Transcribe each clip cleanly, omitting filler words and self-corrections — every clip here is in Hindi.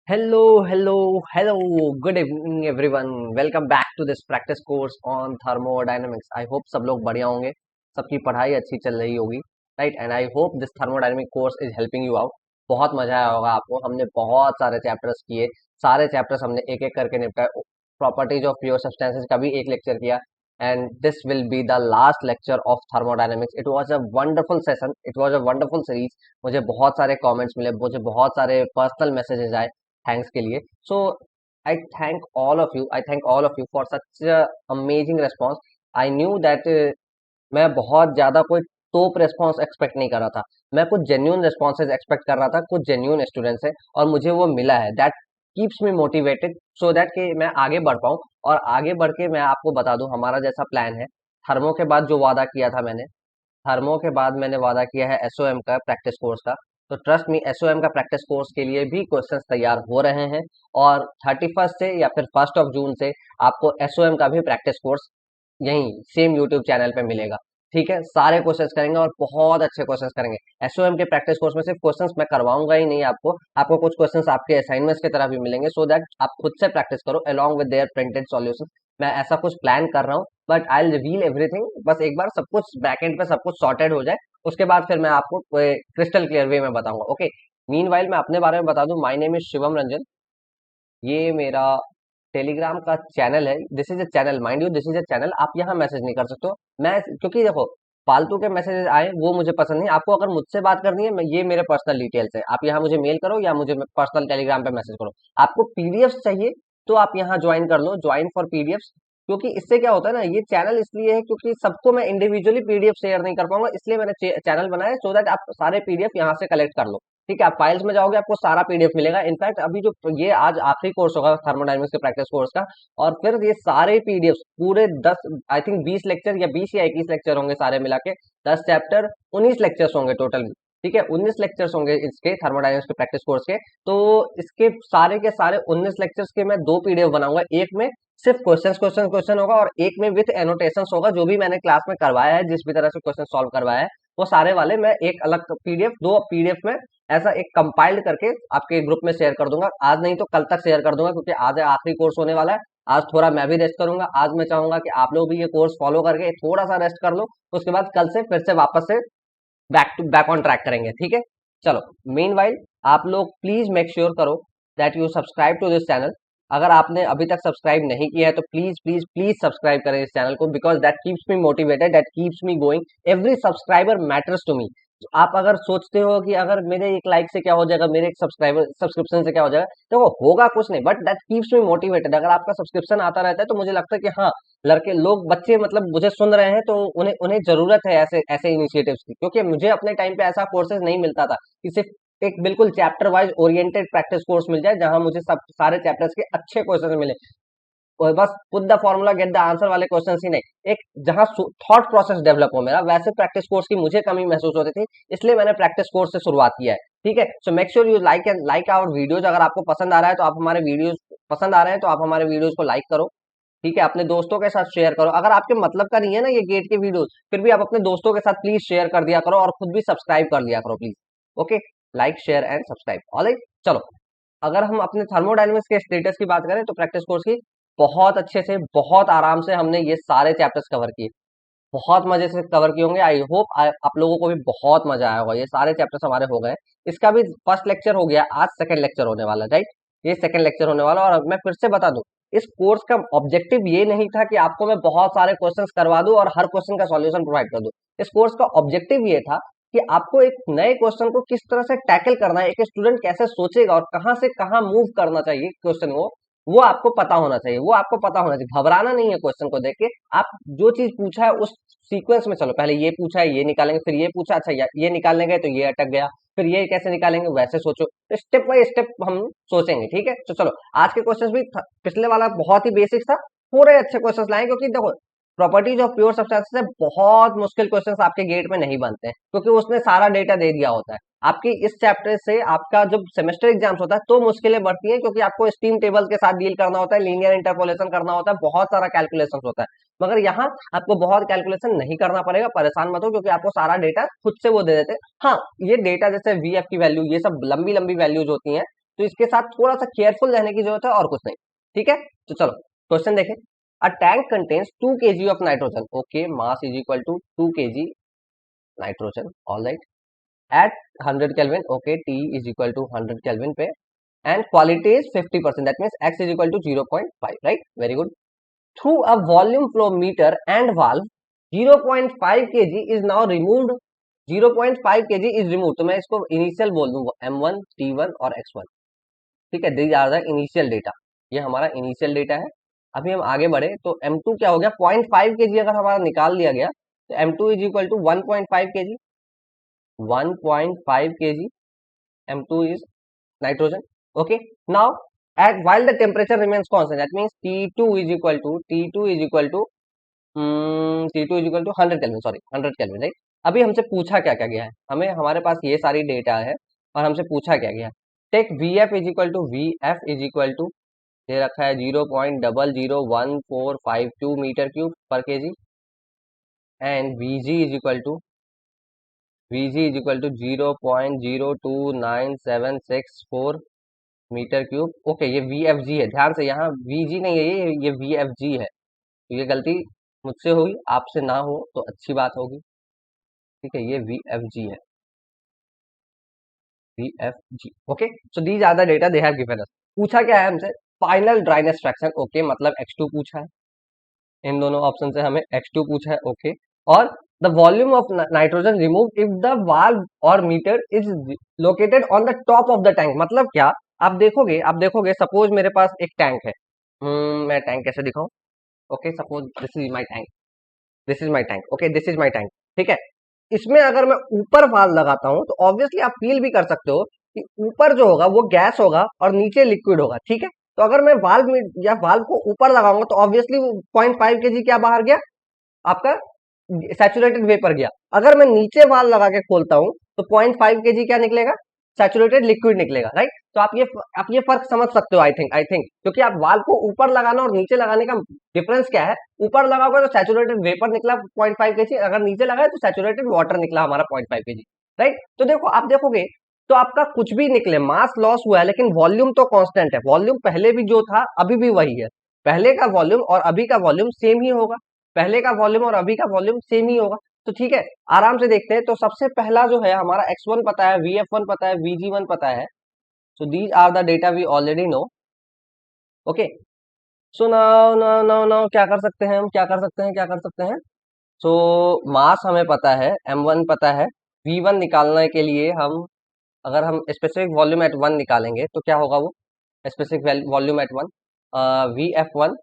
Hello, hello, hello. Good evening, everyone. Welcome back to this practice course on thermodynamics. I hope सब लोग बढ़िया होंगे, सबकी पढ़ाई अच्छी चल रही होगी, right? And I hope this thermodynamic course is helping you out. बहुत मजा आया होगा आपको. हमने बहुत सारे चैप्टर्स किए, सारे चैप्टर्स हमने एक एक करके निपटाए. प्रॉपर्टीज ऑफ प्योर सब्सटेंसेस का भी एक लेक्चर किया. And this will be the last lecture of thermodynamics. It was a wonderful session. It was a wonderful series. मुझे बहुत सारे comments मिले, मुझे बहुत सारे personal messages आए थैंक्स के लिए. So I thank all of you for such amazing response. I knew that मैं बहुत ज्यादा कोई टॉप रिस्पॉन्स एक्सपेक्ट नहीं कर रहा था. मैं कुछ जेन्यून रिस्पॉन्सेज एक्सपेक्ट कर रहा था, कुछ जेन्यून स्टूडेंट्स है और मुझे वो मिला है. That keeps me motivated so that कि मैं आगे बढ़ पाऊँ. और आगे बढ़ के मैं आपको बता दूं हमारा जैसा प्लान है. थर्मो के बाद जो वादा किया था मैंने, थर्मो के बाद मैंने वादा किया है एसओएम का प्रैक्टिस कोर्स का. तो ट्रस्ट मी, एसओएम का प्रैक्टिस कोर्स के लिए भी क्वेश्चंस तैयार हो रहे हैं. और 31 से या फिर 1 जून से आपको एसओएम का भी प्रैक्टिस कोर्स यहीं सेम यूट्यूब चैनल पे मिलेगा. ठीक है, सारे क्वेश्चंस करेंगे और बहुत अच्छे क्वेश्चंस करेंगे. एसओएम के प्रैक्टिस कोर्स में सिर्फ क्वेश्चंस मैं करवाऊंगा ही नहीं, आपको आपको कुछ क्वेश्चंस आपके असाइनमेंट्स की तरह भी मिलेंगे सो दैट आप खुद से प्रैक्टिस करो along with their printed solution. मैं ऐसा कुछ प्लान कर रहा हूँ, but I will reveal everything. बस एक बार सब कुछ बैकएंड पे सब कुछ सॉर्टेड हो जाए, उसके बाद फिर मैं आपको क्रिस्टल क्लियर वे में बताऊंगा. ओके, मीनवाइल मैं अपने बारे में बता दूं. My name is Shivam Ranjan. ये मेरा टेलीग्राम का चैनल है. This is a channel, mind you, this is a channel. आप यहाँ मैसेज नहीं कर सकते हो. मैं क्योंकि देखो, फालतू के मैसेजेस आए वो मुझे पसंद नहीं. आपको अगर मुझसे बात करनी है, ये मेरे पर्सनल डिटेल्स है. आप यहाँ मुझे मेल करो या मुझे पर्सनल टेलीग्राम पे मैसेज करो. आपको पीडीएफ चाहिए तो आप यहाँ ज्वाइन कर लो, ज्वाइन फॉर पीडीएफ. क्योंकि इससे क्या होता है ना, ये चैनल इसलिए है क्योंकि सबको मैं इंडिविजुअली पीडीएफ शेयर नहीं कर पाऊंगा, इसलिए मैंने चैनल बनाया सो दैट आप सारे पीडीएफ यहाँ से कलेक्ट कर लो. ठीक है, आप फाइल्स में जाओगे आपको सारा पीडीएफ मिलेगा. इनफैक्ट अभी जो ये आज आखिरी कोर्स होगा थर्मोडायनेमिक्स के प्रैक्टिस कोर्स का, और फिर ये सारे पीडीएफ पूरे 10, आई थिंक 20 लेक्चर या 20 या 21 लेक्चर होंगे सारे मिला के. 10 चैप्टर, 19 लेक्चर्स होंगे टोटल. ठीक है, 19 लेक्चर्स होंगे इसके थर्मोडायनेमिक्स के प्रैक्टिस कोर्स के. तो इसके सारे के सारे 19 लेक्चर्स के मैं 2 पीडीएफ बनाऊंगा. एक में सिर्फ क्वेश्चन क्वेश्चन क्वेश्चन होगा और एक में विथ एनोटेशंस होगा. जो भी मैंने क्लास में करवाया है, जिस भी तरह से क्वेश्चन सॉल्व करवाया है, वो सारे वाले मैं एक अलग पीडीएफ, 2 पीडीएफ में ऐसा एक कंपाइल्ड करके आपके ग्रुप में शेयर कर दूंगा. आज नहीं तो कल तक शेयर कर दूंगा, क्योंकि आज आखिरी कोर्स होने वाला है. आज थोड़ा मैं भी रेस्ट करूंगा. आज मैं चाहूंगा कि आप लोग भी ये कोर्स फॉलो करके थोड़ा सा रेस्ट कर लो. उसके बाद कल से फिर से वापस से बैक ऑन ट्रैक करेंगे. ठीक है, चलो. मीन आप लोग प्लीज मेक श्योर करो that you subscribe to this channel. अगर आपने अभी तक सब्सक्राइब नहीं किया है तो प्लीज प्लीज प्लीज सब्सक्राइब करें इस चैनल को, because that keeps me motivated, that keeps me going. Every subscriber matters to me. आप अगर सोचते हो कि अगर मेरे एक लाइक से क्या हो जाएगा, मेरे एक सब्सक्राइबर सब्सक्रिप्शन से क्या हो जाएगा, तो वो होगा कुछ नहीं, but that keeps me motivated. अगर आपका सब्सक्रिप्शन आता रहता है तो मुझे लगता है कि हाँ, लड़के लोग बच्चे मतलब मुझे सुन रहे हैं, तो उन्हें उन्हें जरूरत है ऐसे ऐसे इनिशिएटिव्स की. क्योंकि मुझे अपने टाइम पे ऐसा कोर्सेज नहीं मिलता था कि सिर्फ एक बिल्कुल chapter wise oriented practice course मिल जाए जहां मुझे सब सारे चैप्टर्स के अच्छे क्वेश्चन मिले. और बस put the formula get the answer वाले क्वेश्चन ही नहीं, एक जहां थॉट प्रोसेस डेवलप हो मेरा, वैसे प्रैक्टिस कोर्स की मुझे कमी महसूस होती थी. इसलिए मैंने प्रैक्टिस कोर्स से शुरुआत किया है. ठीक है, so make sure you like and like our videos. अगर आपको पसंद आ रहा है तो आप हमारे वीडियोज पसंद आ रहे हैं तो आप हमारे वीडियोज को लाइक करो. ठीक है, अपने दोस्तों के साथ शेयर करो. अगर आपके मतलब का नहीं है ना ये गेट के वीडियोस, फिर भी आप अपने दोस्तों के साथ प्लीज शेयर कर दिया करो और खुद भी सब्सक्राइब कर दिया करो please. Okay, like share and subscribe. Alright, चलो. अगर हम अपने थर्मोडायनेमिक्स के स्टेटस की बात करें तो प्रैक्टिस कोर्स की बहुत अच्छे से, बहुत आराम से हमने ये सारे चैप्टर्स कवर किए. बहुत मजे से कवर किए होंगे. आई होप आप लोगों को भी बहुत मजा आया होगा. ये सारे चैप्टर्स हमारे हो गए. इसका भी फर्स्ट लेक्चर हो गया, आज सेकंड लेक्चर होने वाला है, राइट? ये सेकंड लेक्चर होने वाला. और मैं फिर से बता दूं, इस कोर्स का ऑब्जेक्टिव ये नहीं था कि आपको मैं बहुत सारे क्वेश्चंस करवा दूं और हर क्वेश्चन का सॉल्यूशन प्रोवाइड कर दूं. इस कोर्स का ऑब्जेक्टिव ये था कि आपको एक नए क्वेश्चन को किस तरह से टैकल करना है, एक स्टूडेंट कैसे सोचेगा और कहां से कहां मूव करना चाहिए क्वेश्चन को, वो आपको पता होना चाहिए. वो आपको पता होना चाहिए. घबराना नहीं है क्वेश्चन को देख के. आप जो चीज पूछा है उस सीक्वेंस में चलो. पहले ये पूछा है, ये निकालेंगे. फिर ये पूछा, अच्छा ये निकालने गए तो ये अटक गया. फिर ये कैसे निकालेंगे, वैसे सोचो. तो स्टेप बाय स्टेप हम सोचेंगे. ठीक है, तो चलो. आज के क्वेश्चंस भी पिछले वाला बहुत ही बेसिक था, थोड़े अच्छे क्वेश्चंस लाए. क्योंकि देखो, प्रॉपर्टीज ऑफ प्योर सब्सटेंसेस से बहुत मुश्किल क्वेश्चंस आपके गेट में नहीं बनते हैं, क्योंकि उसने सारा डेटा दे दिया होता है. आपकी इस चैप्टर से आपका जब सेमेस्टर एग्जाम्स होता है तो मुश्किलें बढ़ती हैं, क्योंकि आपको स्टीम टेबल के साथ डील करना होता है, लीनियर इंटरपोलेशन करना होता है, बहुत सारा कैलकुलेशन होता है. मगर यहाँ आपको बहुत कैलकुलेशन नहीं करना पड़ेगा. परेशान मत हो, क्योंकि आपको सारा डेटा खुद से वो दे देते हैं. हाँ, ये डेटा जैसे वी एफ की वैल्यू, ये सब लंबी लंबी वैल्यूज होती हैं, तो इसके साथ थोड़ा सा केयरफुल रहने की जरूरत है और कुछ नहीं। ठीक है, तो चलो क्वेश्चन देखें। A tank contains 2 kg of nitrogen, okay, mass is equal to 2 kg nitrogen, all right, at 100 kelvin, okay, T is equal to 100 kelvin पे, and quality is 50%, that means x is equal to 0.5, right, very good. Through a volume flow meter and valve 0.5 kg is now removed, 0.5 kg is remove, तो मैं इसको इनिशियल बोल दूंगा m1, t1 और x1। ठीक है, these are the initial data, ये हमारा इनिशियल डेटा है। अभी हम आगे बढ़े तो m2 क्या हो गया, 0.5 kg अगर हमारा निकाल लिया गया तो m2 is equal to 1.5 kg, 1.5 kg m2 is nitrogen, okay. Now at while the temperature remains constant, that means T2 is equal to 100 Kelvin, sorry 100 Kelvin, right। अभी हमसे पूछा क्या क्या गया है, हमें हमारे पास ये सारी डेटा है और हमसे पूछा क्या गया है, take VF is equal to दे रखा है 0.001452 मीटर क्यूब पर KG, and VG is equal to 0.029764 metre cube, okay. ये VFG है, ध्यान से, यहाँ VG नहीं है, ये VFG है, तो ये गलती मुझसे हुई, आपसे ना हो तो अच्छी बात होगी। ठीक है, ये VFG है, VFG, okay. So these are the data they have given us. पूछा क्या है हमसे, फाइनल ड्राइनेस फ्रैक्शन, ओके, मतलब x2 पूछा है, इन दोनों ऑप्शन से हमें x2 पूछा है, ओके। और the volume of nitrogen remove if the valve और meter is located on the top of the tank, मतलब क्या, आप देखोगे सपोज मेरे पास एक टैंक है, मैं टैंक कैसे दिखाऊं, okay, suppose this is my tank, this is my tank, okay, this is my tank, ठीक है। इसमें अगर मैं ऊपर वाल्व लगाता हूं तो ऑब्वियसली आप फील भी कर सकते हो कि ऊपर जो होगा वो गैस होगा और नीचे लिक्विड होगा, ठीक है। तो अगर मैं वाल्व में या वाल्व को ऊपर लगाऊंगा तो ऑब्वियसली 0.5 kg क्या बाहर गया, आपका सैचुरेटेड वेपर गया। अगर मैं नीचे वाल लगा के खोलता हूं तो 0.5 kg क्या निकलेगा, सैचुरेटेड लिक्विड निकलेगा, राइट। तो आप ये फर्क समझ सकते हो, आई थिंक क्योंकि आप वाल को ऊपर लगाना और नीचे लगाने का डिफरेंस क्या है, ऊपर लगाओगे तो सैचुरेटेड वेपर निकला 0.5 kg, अगर नीचे लगाए तो सैचुरेटेड वाटर निकला हमारा 0.5 kg, राइट। तो देखो, आप देखोगे तो आपका कुछ भी निकले, मास लॉस हुआ है लेकिन वॉल्यूम तो कांस्टेंट है, वॉल्यूम पहले भी जो था अभी भी वही है, पहले का वॉल्यूम और अभी का वॉल्यूम सेम ही होगा, पहले का वॉल्यूम और अभी का वॉल्यूम सेम ही होगा। तो ठीक है, आराम से देखते हैं। तो सबसे पहला जो है हमारा x1 पता है, vf1 पता है, vg1 पता है, so these are the data we already know, okay. So now now now now क्या कर सकते हैं हम, क्या कर सकते हैं। सो मास हमें पता है, m1 पता है, v1 निकालने के लिए हम, अगर हम स्पेसिफिक वॉल्यूम एट 1 निकालेंगे तो क्या होगा, वो specific volume at 1 vf1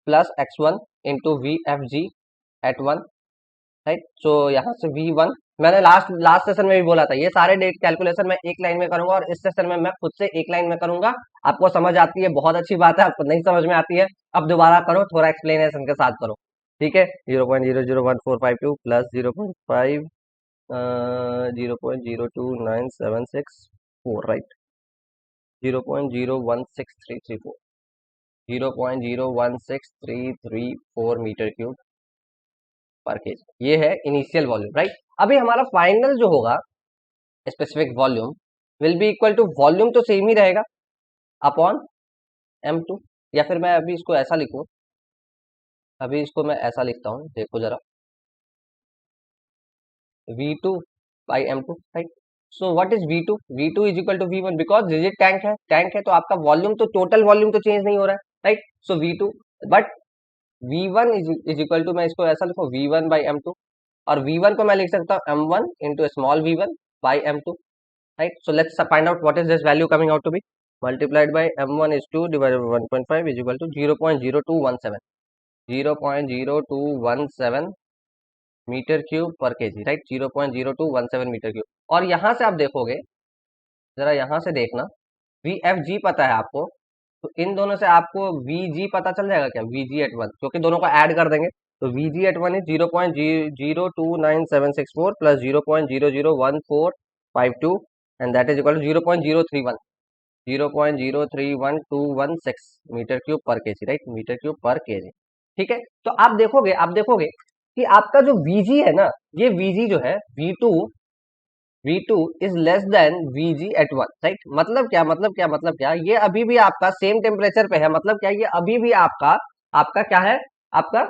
plus x1 into vfg at 1, right. So यहाँ से V1, मैंने लास्ट सेशन में भी बोला था, ये सारे डेट कैलकुलेशन मैं एक लाइन में करूंगा और इस सेशन में मैं खुद से एक लाइन में करूंगा। आपको समझ आती है, बहुत अच्छी बात है, आपको नहीं समझ में आती है, अब दोबारा करो, थोड़ा एक्सप्लेनेशन के साथ करो, ठीक है। 0.001452 प्लस 0.029764, राइट, 0.016334, 0.016334 मीटर क्यूब पर केजी, ये है इनिशियल वॉल्यूम, राइट। अभी हमारा फाइनल जो होगा specific volume will be equal to, volume तो सेम ही रहेगा अपॉन m2, या फिर मैं अभी इसको ऐसा लिखूं, अभी इसको मैं ऐसा लिखता हूं, देखो जरा, v2 by m2, right. So what is v2, v2 is equal to v1, because rigid tank है तो आपका वॉल्यूम तो, टोटल वॉल्यूम तो चेंज नहीं हो रहा है, right. So v2, but v1 is equal to, मैं इसको ऐसा लिखूं v1 बाई m2, और v1 को मैं लिख सकता हूँ m1 into small v1 by m2, right. So let's find out what is this value coming out to be, multiplied by m1 is 2 divided by 1.5 is equal to 0.0217, 0.0217 metre cube पर केजी, राइट, 0.0217 मीटर क्यूब। और यहाँ से आप देखोगे, जरा यहाँ से देखना, VFG पता है आपको, तो इन दोनों से आपको VG पता चल जाएगा क्या, VG एट 1, क्योंकि दोनों को ऐड कर देंगे, तो VG at 1 is 0.029764 plus 0.001452 and that is equal to 0.031, 0.031216 metre cube पर केजी, राइट, मीटर क्यूब पर केजी, ठीक है। तो आप देखोगे कि आपका जो VG है ना, ये VG जो है V2 V2 is less than Vg at 1, right. मतलब क्या, ये अभी भी आपका सेम टेम्परेचर पे है, मतलब क्या, ये अभी भी आपका आपका क्या है, आपका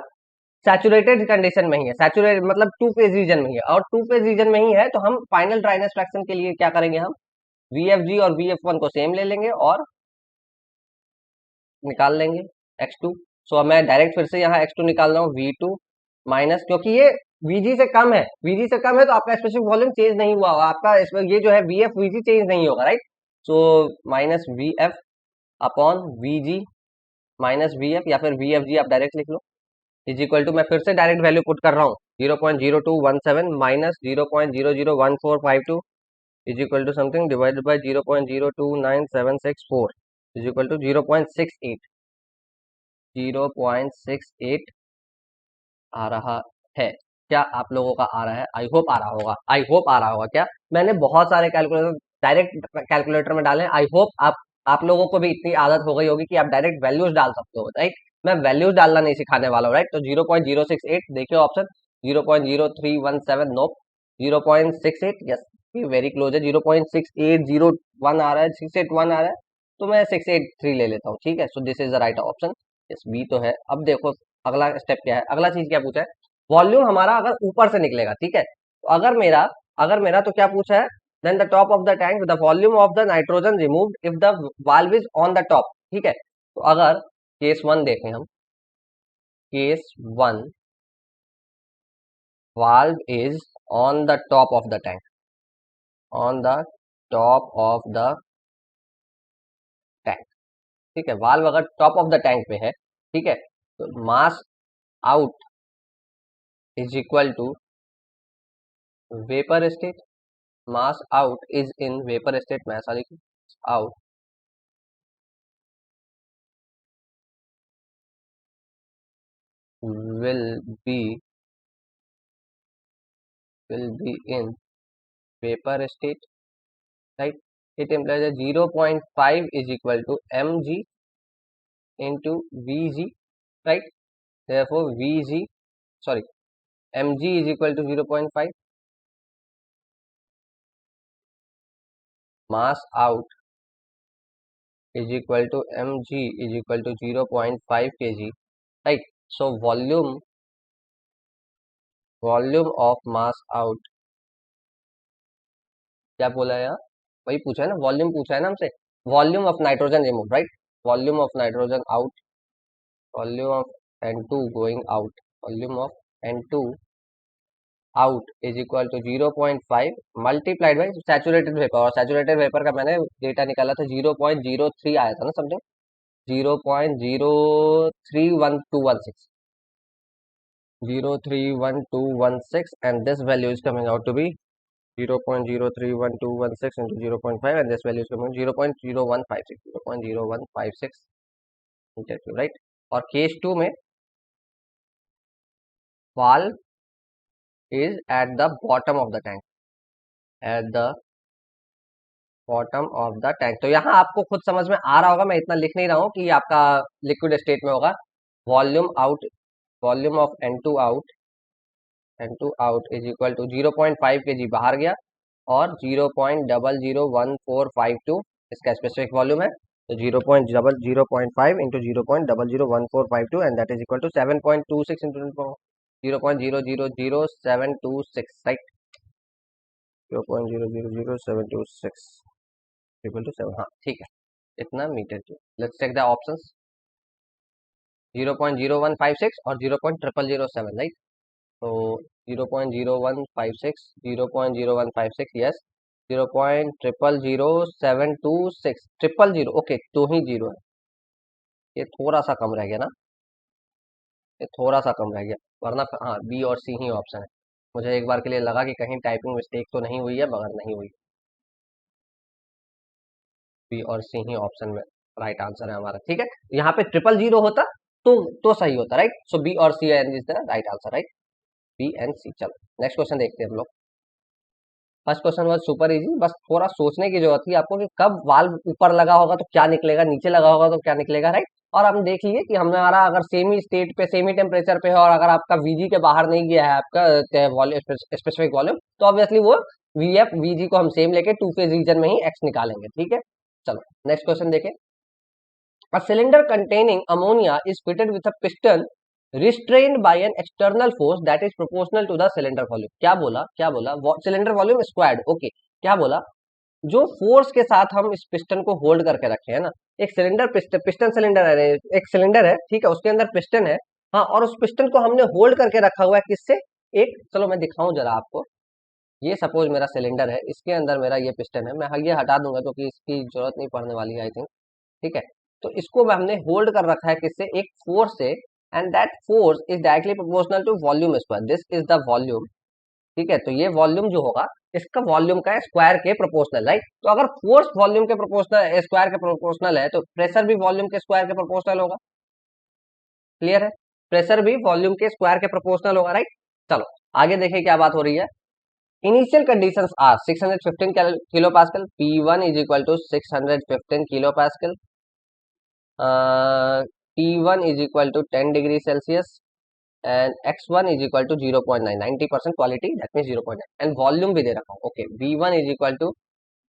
सैचुरेटेड कंडीशन में ही है, सैचुरेटेड मतलब टू फेज रीजन में ही है, और टू फेज रीजन में ही है तो हम फाइनल ड्राइनेस फ्रैक्शन के लिए क्या करेंगे, हम VFG और VF1 को सेम ले लेंगे और निकाल लेंगे x2। सो मैं डायरेक्ट फिर से यहाँ x2 निकाल रहा हूँ, V2 माइनस, क्योंकि ये Vg से कम है, Vg से कम है तो आपका स्पेसिफिक वॉल्यूम चेंज नहीं हुआ होगा, आपका ये जो है VF Vg चेंज नहीं होगा, right. So minus VF upon Vg minus VF, या फिर VFG आप डायरेक्ट लिख लो, इज इक्वल टू, मैं फिर से डायरेक्ट वैल्यू पुट कर रहा हूँ, 0.0217 minus 0.001452 is equal to something divided by 0.02976 is equal to 0.68 आ रहा है। क्या आप लोगों का आ रहा है? आई होप आ रहा होगा, आई होप आ रहा होगा। क्या, मैंने बहुत सारे कैलकुलेटर डायरेक्ट कैलकुलेटर में डाले, आई होप आप लोगों को भी इतनी आदत हो गई होगी कि आप डायरेक्ट वैल्यूज डाल सकते हो, राइट। मैं वैल्यूज डालना नहीं सिखाने वाला हूँ, राइट। तो 0.068 देखिए ऑप्शन, 0.0317 नो, 0.68 यस, ये वेरी क्लोज है, 0.6801 आ रहा है, 681 आ रहा है, तो मैं 683 ले लेता हूँ, ठीक है। So this is the right option, yes B तो है। अब देखो अगला स्टेप क्या है, अगला चीज क्या पूछा है, वॉल्यूम हमारा अगर ऊपर से निकलेगा, ठीक है, तो अगर मेरा तो क्या पूछा है, then the top of the tank the volume of the nitrogen removed if the valve is on the top, ठीक है। तो अगर केस वन देखें हम, case one, valve is on the top of the tank, on the top of the tank, ठीक है, वाल्व अगर टॉप ऑफ द टैंक पे है, ठीक है, तो mass out is equal to vapour state, mass out is in vapour state, मैं ऐसा लिखूं, out will be will be in vapor state, right. It implies that 0.5 is equal to mg into vg, right. Therefore vg, sorry, mg is equal to 0.5, mass out is equal to mg is equal to 0.5 kg, right. So volume of mass out, क्या बोला यार, वही पूछा है ना, वॉल्यूम पूछा है ना हमसे, volume of nitrogen remove, right, volume of nitrogen out, volume of N2 going out, volume of N2 out is equal to 0.5 multiplied by saturated vapour, और सैचुरेटेड वेपर का मैंने डेटा निकाला था 0.03 आया था ना something, 0.031216, 0.31216, and this value is coming out to be 0.031216 into 0.5, and this value is coming 0.0156, 0.0156 metre cube, right. और केस टू में valve is at the bottom of the tank, at the bottom of the tank, तो यहाँ आपको खुद समझ में आ रहा होगा, मैं इतना लिख नहीं रहा हूँ कि आपका लिक्विड स्टेट में होगा, volume out, volume of N2 out is equal to 0.5 kg बाहर गया, और 0.001452 इसका स्पेसिफिक वॉल्यूम है, तो 0.005 into 0.001452, and that is equal to 7.26 into 0.000726, राइट, 0.000726 इक्वल टू 7, हाँ ठीक है, इतना metre cube. Let's check the options, 0.0156 और 0.0007, राइट। तो 0.0156, 0.0156 यस, 0.000726, 000, ओके, दो ही जीरो है, ये थोड़ा सा कम रह गया ना, ये थोड़ा सा कम रह गया, वरना हाँ बी और सी ही ऑप्शन है। मुझे एक बार के लिए लगा कि कहीं टाइपिंग मिस्टेक तो नहीं हुई है, मगर नहीं हुई, बी और सी ही ऑप्शन में राइट आंसर है हमारा, ठीक है। यहाँ पे 000 होता तो सही होता, राइट। सो बी और C is the right answer, right, B and C. चलो नेक्स्ट क्वेश्चन देखते हैं हम लोग। First question was super easy, बस थोड़ा सोचने की जरूरत थी आपको कि कब वाल्व ऊपर लगा होगा तो क्या निकलेगा, नीचे लगा होगा तो क्या निकलेगा, राइट। और हम देख लिए कि हमारा अगर सेमी स्टेट पे, सेमी टेम्परेचर पे है, और अगर आपका वीजी के बाहर नहीं गया है आपका स्पेसिफिक वॉल्यूम, तो ऑब्वियसली वो वी एफ वी जी को हम सेम लेके टू फेज रीजन में ही एक्स निकालेंगे, ठीक है। चलो नेक्स्ट क्वेश्चन देखें। A cylinder containing ammonia is fitted with a piston restrained by an external force that is proportional to the cylinder volume। क्या बोला सिलेंडर वॉल्यूम स्क्वायर्ड, ओके। क्या बोला, जो फोर्स के साथ हम इस पिस्टन को होल्ड करके रखे है ना, एक सिलेंडर पिस्टन सिलेंडर है, एक सिलेंडर है, ठीक है, उसके अंदर पिस्टन है, हाँ, और उस पिस्टन को हमने होल्ड करके रखा हुआ है किससे, एक, चलो मैं दिखाऊं जरा आपको। ये सपोज मेरा सिलेंडर है, इसके अंदर मेरा ये पिस्टन है, मैं ये हटा दूंगा क्योंकि इसकी जरूरत नहीं पड़ने वाली है आई थिंक, ठीक है। तो इसको हमने होल्ड कर रखा है किससे, एक फोर्स से, and that force is directly proportional to volume square, this is the volume, ठीक है। तो ये वॉल्यूम जो होगा इसका वॉल्यूम का स्क्वायर के प्रोपोर्शनल, राइट। तो अगर फोर्स वॉल्यूम के प्रोपोर्शनल स्क्वायर के प्रोपोर्शनल है तो प्रेशर भी वॉल्यूम के स्क्वायर के प्रोपोर्शनल होगा, क्लियर है। प्रेशर भी वॉल्यूम के स्क्वायर के प्रोपोर्शनल होगा, राइट। चलो आगे देखिए क्या बात हो रही है। Initial conditions are 615 kilo pascal, P1 is equal to 615 kilo pascal, T1 is equal to 10 degree Celsius and X1 is equal to 0.9, 90% quality, that means 0.9, and volume भी दे रखा हूँ, okay। V1 is equal to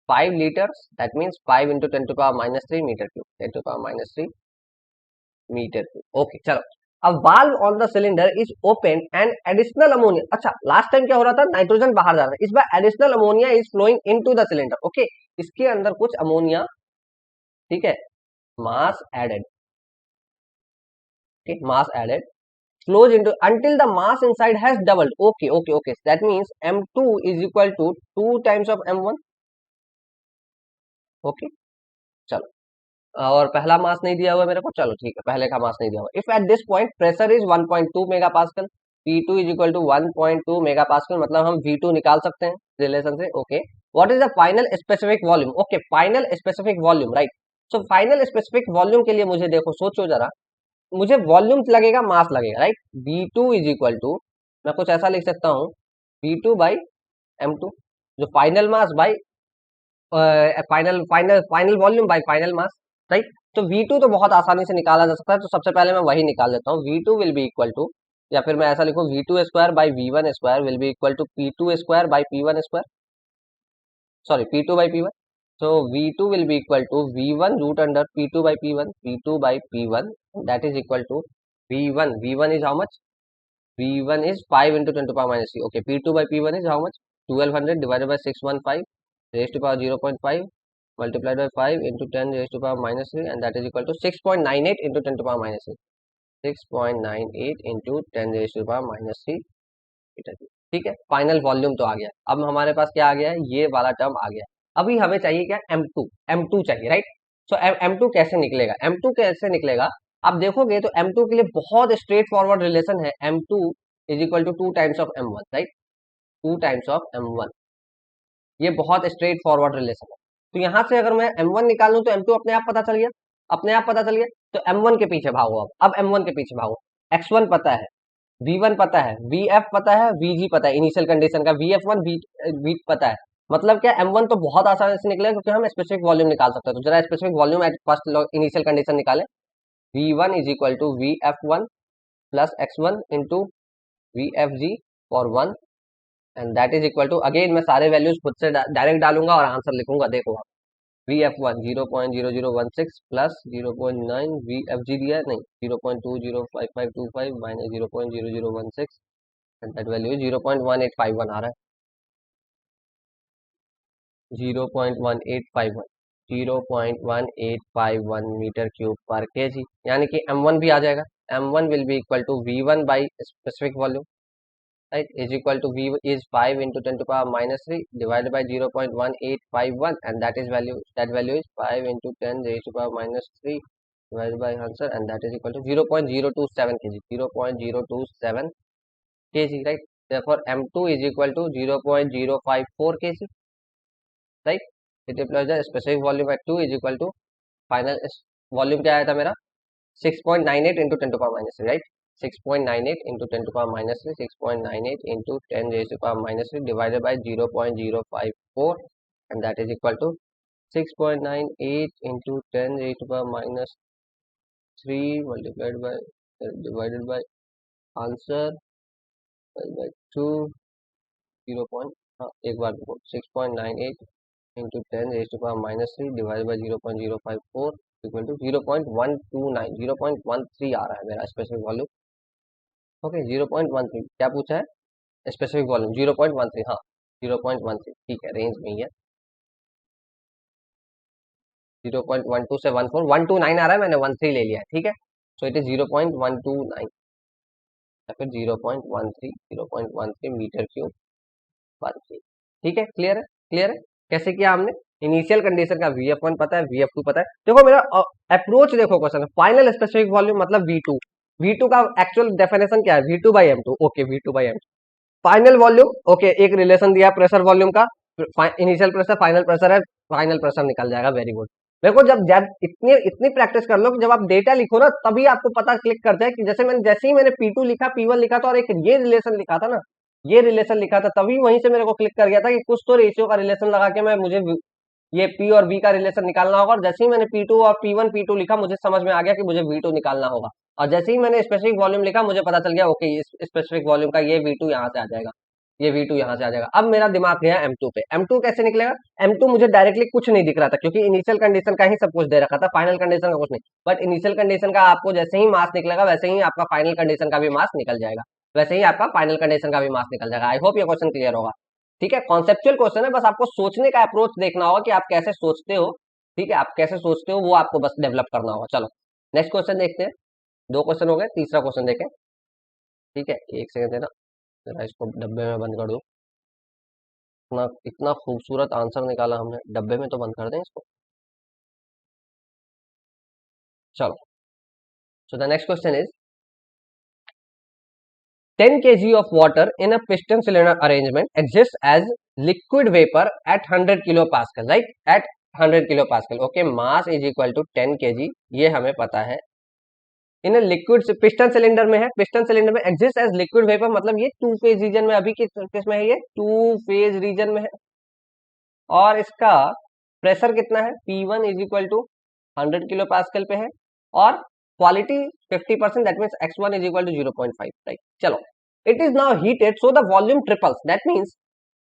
5 liters, that means 5 into 10 to the power minus 3 meter cube, 10 to the power minus 3 meter cube, okay। चलो, अब valve on the cylinder is open and additional ammonia, अच्छा लास्ट टाइम क्या हो रहा था, नाइट्रोजन बाहर जा रहा था, इस बार additional ammonia is flowing into the cylinder, okay। इसके अंदर कुछ अमोनिया, ठीक है, mass added, okay, mass added flows into until the mass inside has doubled, okay, that means m2 is equal to 2 times of m1, okay। चलो, और पहला मास नहीं दिया हुआ मेरे को, चलो ठीक है, पहले का मास नहीं दिया हुआ। If at this point pressure is 1.2 mega pascal, P2 is equal to 1.2 mega pascal, मतलब हम V2 निकाल सकते हैं रिलेशन से, okay. What is the final specific volume, okay, final specific volume, right. So final specific volume के लिए मुझे देखो, सोचो जरा, मुझे वॉल्यूम लगेगा, मास लगेगा, right. V2 is equal to, मैं कुछ ऐसा लिख सकता हूँ, V2 बाई M2, जो final mass by final volume by final mass, right. तो V2 तो बहुत आसानी से निकाला जा सकता है, तो सबसे पहले मैं वही निकाल लेता हूँ। V2 will be equal to, या फिर मैं ऐसा लिखूँ, V2 square by V1 square will be equal to P2 square by P1 square, sorry P2 by P1। so V2 will be equal to V1 root under P2 by P1, P2 by P1, that is equal to V1, V1 is how much, V1 is 5 into 10 to the power minus 3, okay। P2 by P1 is how much, 1200 divided by 615 raised to power 0.5 multiplied by 5 into 10 raised to power minus 3, and that is equal to 6.98 into 10 to power minus 3, 6.98 into 10 raised to power minus 3 metre cube, ठीक है। फाइनल वॉल्यूम तो आ गया, अब हमारे पास क्या आ गया है, ये वाला टर्म आ गया। अभी हमें चाहिए क्या, M2, M2 चाहिए, राइट। सो M2 कैसे निकलेगा, M2 कैसे निकलेगा, आप देखोगे तो M2 के लिए बहुत स्ट्रेट फॉरवर्ड रिलेशन है, M2 is equal to 2 times of M1, right, 2 times of M1, ये बहुत स्ट्रेट फॉरवर्ड रिलेशन है। तो यहाँ से अगर मैं M1 निकाल लूं तो M2 अपने आप पता चल गया, अपने आप पता चल गया। तो M1 के पीछे भागो, अब M1 के पीछे भागो, X1 पता है, V1 पता है, VF पता है, VG पता है, इनिशियल कंडीशन का VF1 V पता है, मतलब क्या M1 तो बहुत आसानी से निकलेगा क्योंकि हम स्पेसिफिक वॉल्यूम निकाल सकते हैं। तो जरा specific volume at first initial condition निकाले, V1 is equal to VF1 plus X1 into VFG for 1, and that is equal to, again मैं सारे वैल्यूज खुद से डायरेक्ट डालूंगा और आंसर लिखूंगा, देखो आप, VF1 0.0016 प्लस 0.9, VFG दिया है नहीं, 0.205525 minus 0.0016, and that value is 0.1851 आ रहा है, 0.1851, 0.1851 मीटर क्यूब पर केजी, यानी कि M1 भी आ जाएगा। M1 will be equal to V1 by specific volume, right, is equal to V is 5 into 10 to the power minus 3 divided by 0.1851, and that value is 5 into 10 raised to the power minus 3 divided by answer, and that is equal to 0.027 kg, 0.027 kg, right। Therefore M2 is equal to 0.054 kg, right। It implies the specific volume at 2 is equal to final volume क्या आया था मेरा, 6.98 into 10 to the power minus 3, right, 6.98 into 10 to the power minus 3, 6.98 into 10 raised to the power minus 3 divided by 0.054, and that is equal to 6.98 into 10 raised to the power minus 3 multiplied by divided by answer by 2, 0.9, हाँ एक बार देखो, 6.98 into 10⁻³ divide by 0.054 equal to 0.129, 0.13 आ रहा है मेरा स्पेसिफिक वॉल्यूम। ओके 0.13 क्या पूछा है, स्पेसिफिक वॉल्यूम 0.13, हाँ 0.13 ठीक है, रेंज में ही है। 0.12 से 14, 129 आ रहा है, मैंने 13 ले लिया है, ठीक है। सो इट इज 0.129 या फिर 0.13, 0.13 मीटर क्यूब पर के। ठीक है, क्लियर है, क्लियर है। कैसे किया हमने, इनिशियल कंडीशन का VF1 पता है, VF2 पता है। देखो मेरा अप्रोच देखो क्वेश्चन, फाइनल स्पेसिफिक वॉल्यूम मतलब V2, V2 का एक्चुअल डेफिनेशन क्या है, V2 by M2, okay V2 by M2। Final volume, okay एक रिलेशन दिया प्रेशर वॉल्यूम का, इनिशियल प्रेशर फाइनल प्रेशर है, फाइनल प्रेशर निकल जाएगा, वेरी गुड। देखो जब इतनी इतनी प्रैक्टिस कर लो कि जब आप डेटा लिखो ना तभी आपको पता क्लिक करता है कि जैसे ही मैंने P2 लिखा, P1 लिखा था और एक ये रिलेशन लिखा था ना, ये रिलेशन लिखा था, तभी वहीं से मेरे को क्लिक कर गया था कि कुछ तो रेशियो का रिलेशन लगा के मुझे ये P और V का रिलेशन निकालना होगा। और जैसे ही मैंने P2 और P1 P2 लिखा, मुझे समझ में आ गया कि मुझे V2 निकालना होगा। और जैसे ही मैंने स्पेसिफिक वॉल्यूम लिखा, मुझे पता चल गया ओके इस स्पेसिफिक वॉल्यूम का ये V2 यहाँ से आ जाएगा, ये V2 यहाँ से आ जाएगा। अब मेरा दिमाग गया M2 पे, M2 कैसे निकलेगा। M2 मुझे डायरेक्टली कुछ नहीं दिख रहा था क्योंकि इनिशियल कंडीशन का ही सब कुछ दे रखा था, फाइनल कंडीशन का कुछ नहीं। बट इनिशियल कंडीशन का आपको जैसे ही मास निकलेगा वैसे ही आपका फाइनल कंडीशन का भी मास निकल जाएगा, वैसे ही आपका फाइनल कंडीशन का भी मास निकल जाएगा। आई होप ये क्वेश्चन क्लियर होगा। ठीक है, कॉन्सेप्चुअल क्वेश्चन है, बस आपको सोचने का अप्रोच देखना होगा कि आप कैसे सोचते हो। ठीक है, आप कैसे सोचते हो वो आपको बस डेवलप करना होगा। चलो नेक्स्ट क्वेश्चन देखते हैं, दो क्वेश्चन हो गए, तीसरा क्वेश्चन देखें। ठीक है, एक सेकंड देना, जरा इसको डब्बे में बंद कर दो। इतना इतना खूबसूरत आंसर निकाला हमने, डब्बे में तो बंद कर दें इसको। चलो, so the next question is 10 kg of water in a piston cylinder arrangement exists as liquid vapor at 100 kilopascal, right? At 100 kilopascal. Okay, mass is equal to 10 kg, ये हमें पता है। इन लिक्विड पिस्टन सिलेंडर में है, पिस्टन सिलेंडर में एग्जिस्ट एज लिक्विड वेपर, मतलब ये टू फेज रीजन में, अभी किस में है, ये टू फेज रीजन में है। और इसका प्रेशर कितना है, P1 is equal to 100 kilo pascal पे है। और quality 50%, that means x1 is equal to 0.5, right. चलो, it is now heated so the volume triples, that means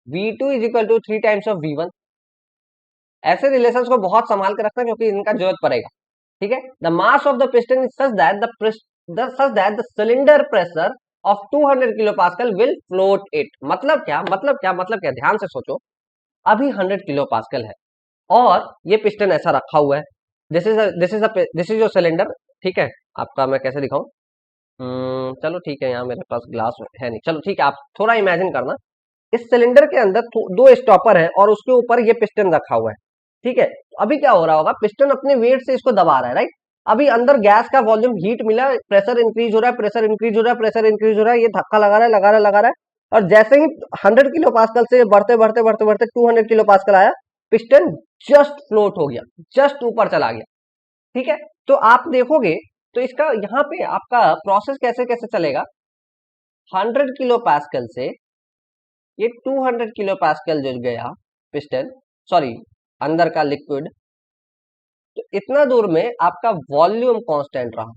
V2 is equal to 3 times of V1। ऐसे रिलेशंस को बहुत संभाल के रखना क्योंकि इनका जरूरत पड़ेगा। ठीक है, the mass of the piston is such that the cylinder pressure of 200 kilo pascal will float it. मतलब क्या, मतलब क्या, मतलब क्या, ध्यान से सोचो। अभी 100 किलो पास्कल है और ये पिस्टन ऐसा रखा हुआ है, दिस इज योर सिलेंडर। ठीक है, आपका मैं कैसे दिखाऊं, चलो ठीक है, यहाँ मेरे पास ग्लास है नहीं, चलो ठीक है, आप थोड़ा इमेजिन करना। इस सिलेंडर के अंदर दो स्टॉपर है और उसके ऊपर ये पिस्टन रखा हुआ है। ठीक है, अभी क्या हो रहा होगा, पिस्टन अपने वेट से इसको दबा रहा है, राइट। अभी अंदर गैस का वॉल्यूम हीट मिला, प्रेशर इंक्रीज हो रहा है, प्रेशर इंक्रीज हो रहा है, प्रेशर इंक्रीज हो रहा है, ये धक्का लगा रहा है, लगा रहा है, लगा रहा है। और जैसे ही 100 किलो पास्कल से बढ़ते बढ़ते बढ़ते बढ़ते 200 किलो पास्कल आया, पिस्टन जस्ट फ्लोट हो गया, जस्ट ऊपर चला गया। ठीक है, तो आप देखोगे तो इसका यहाँ पे आपका प्रोसेस कैसे कैसे चलेगा। 100 किलो पास्कल से ये 200 किलो पास्कल जो गया पिस्टन, सॉरी अंदर का लिक्विड, तो इतना दूर में आपका वॉल्यूम कांस्टेंट रहा।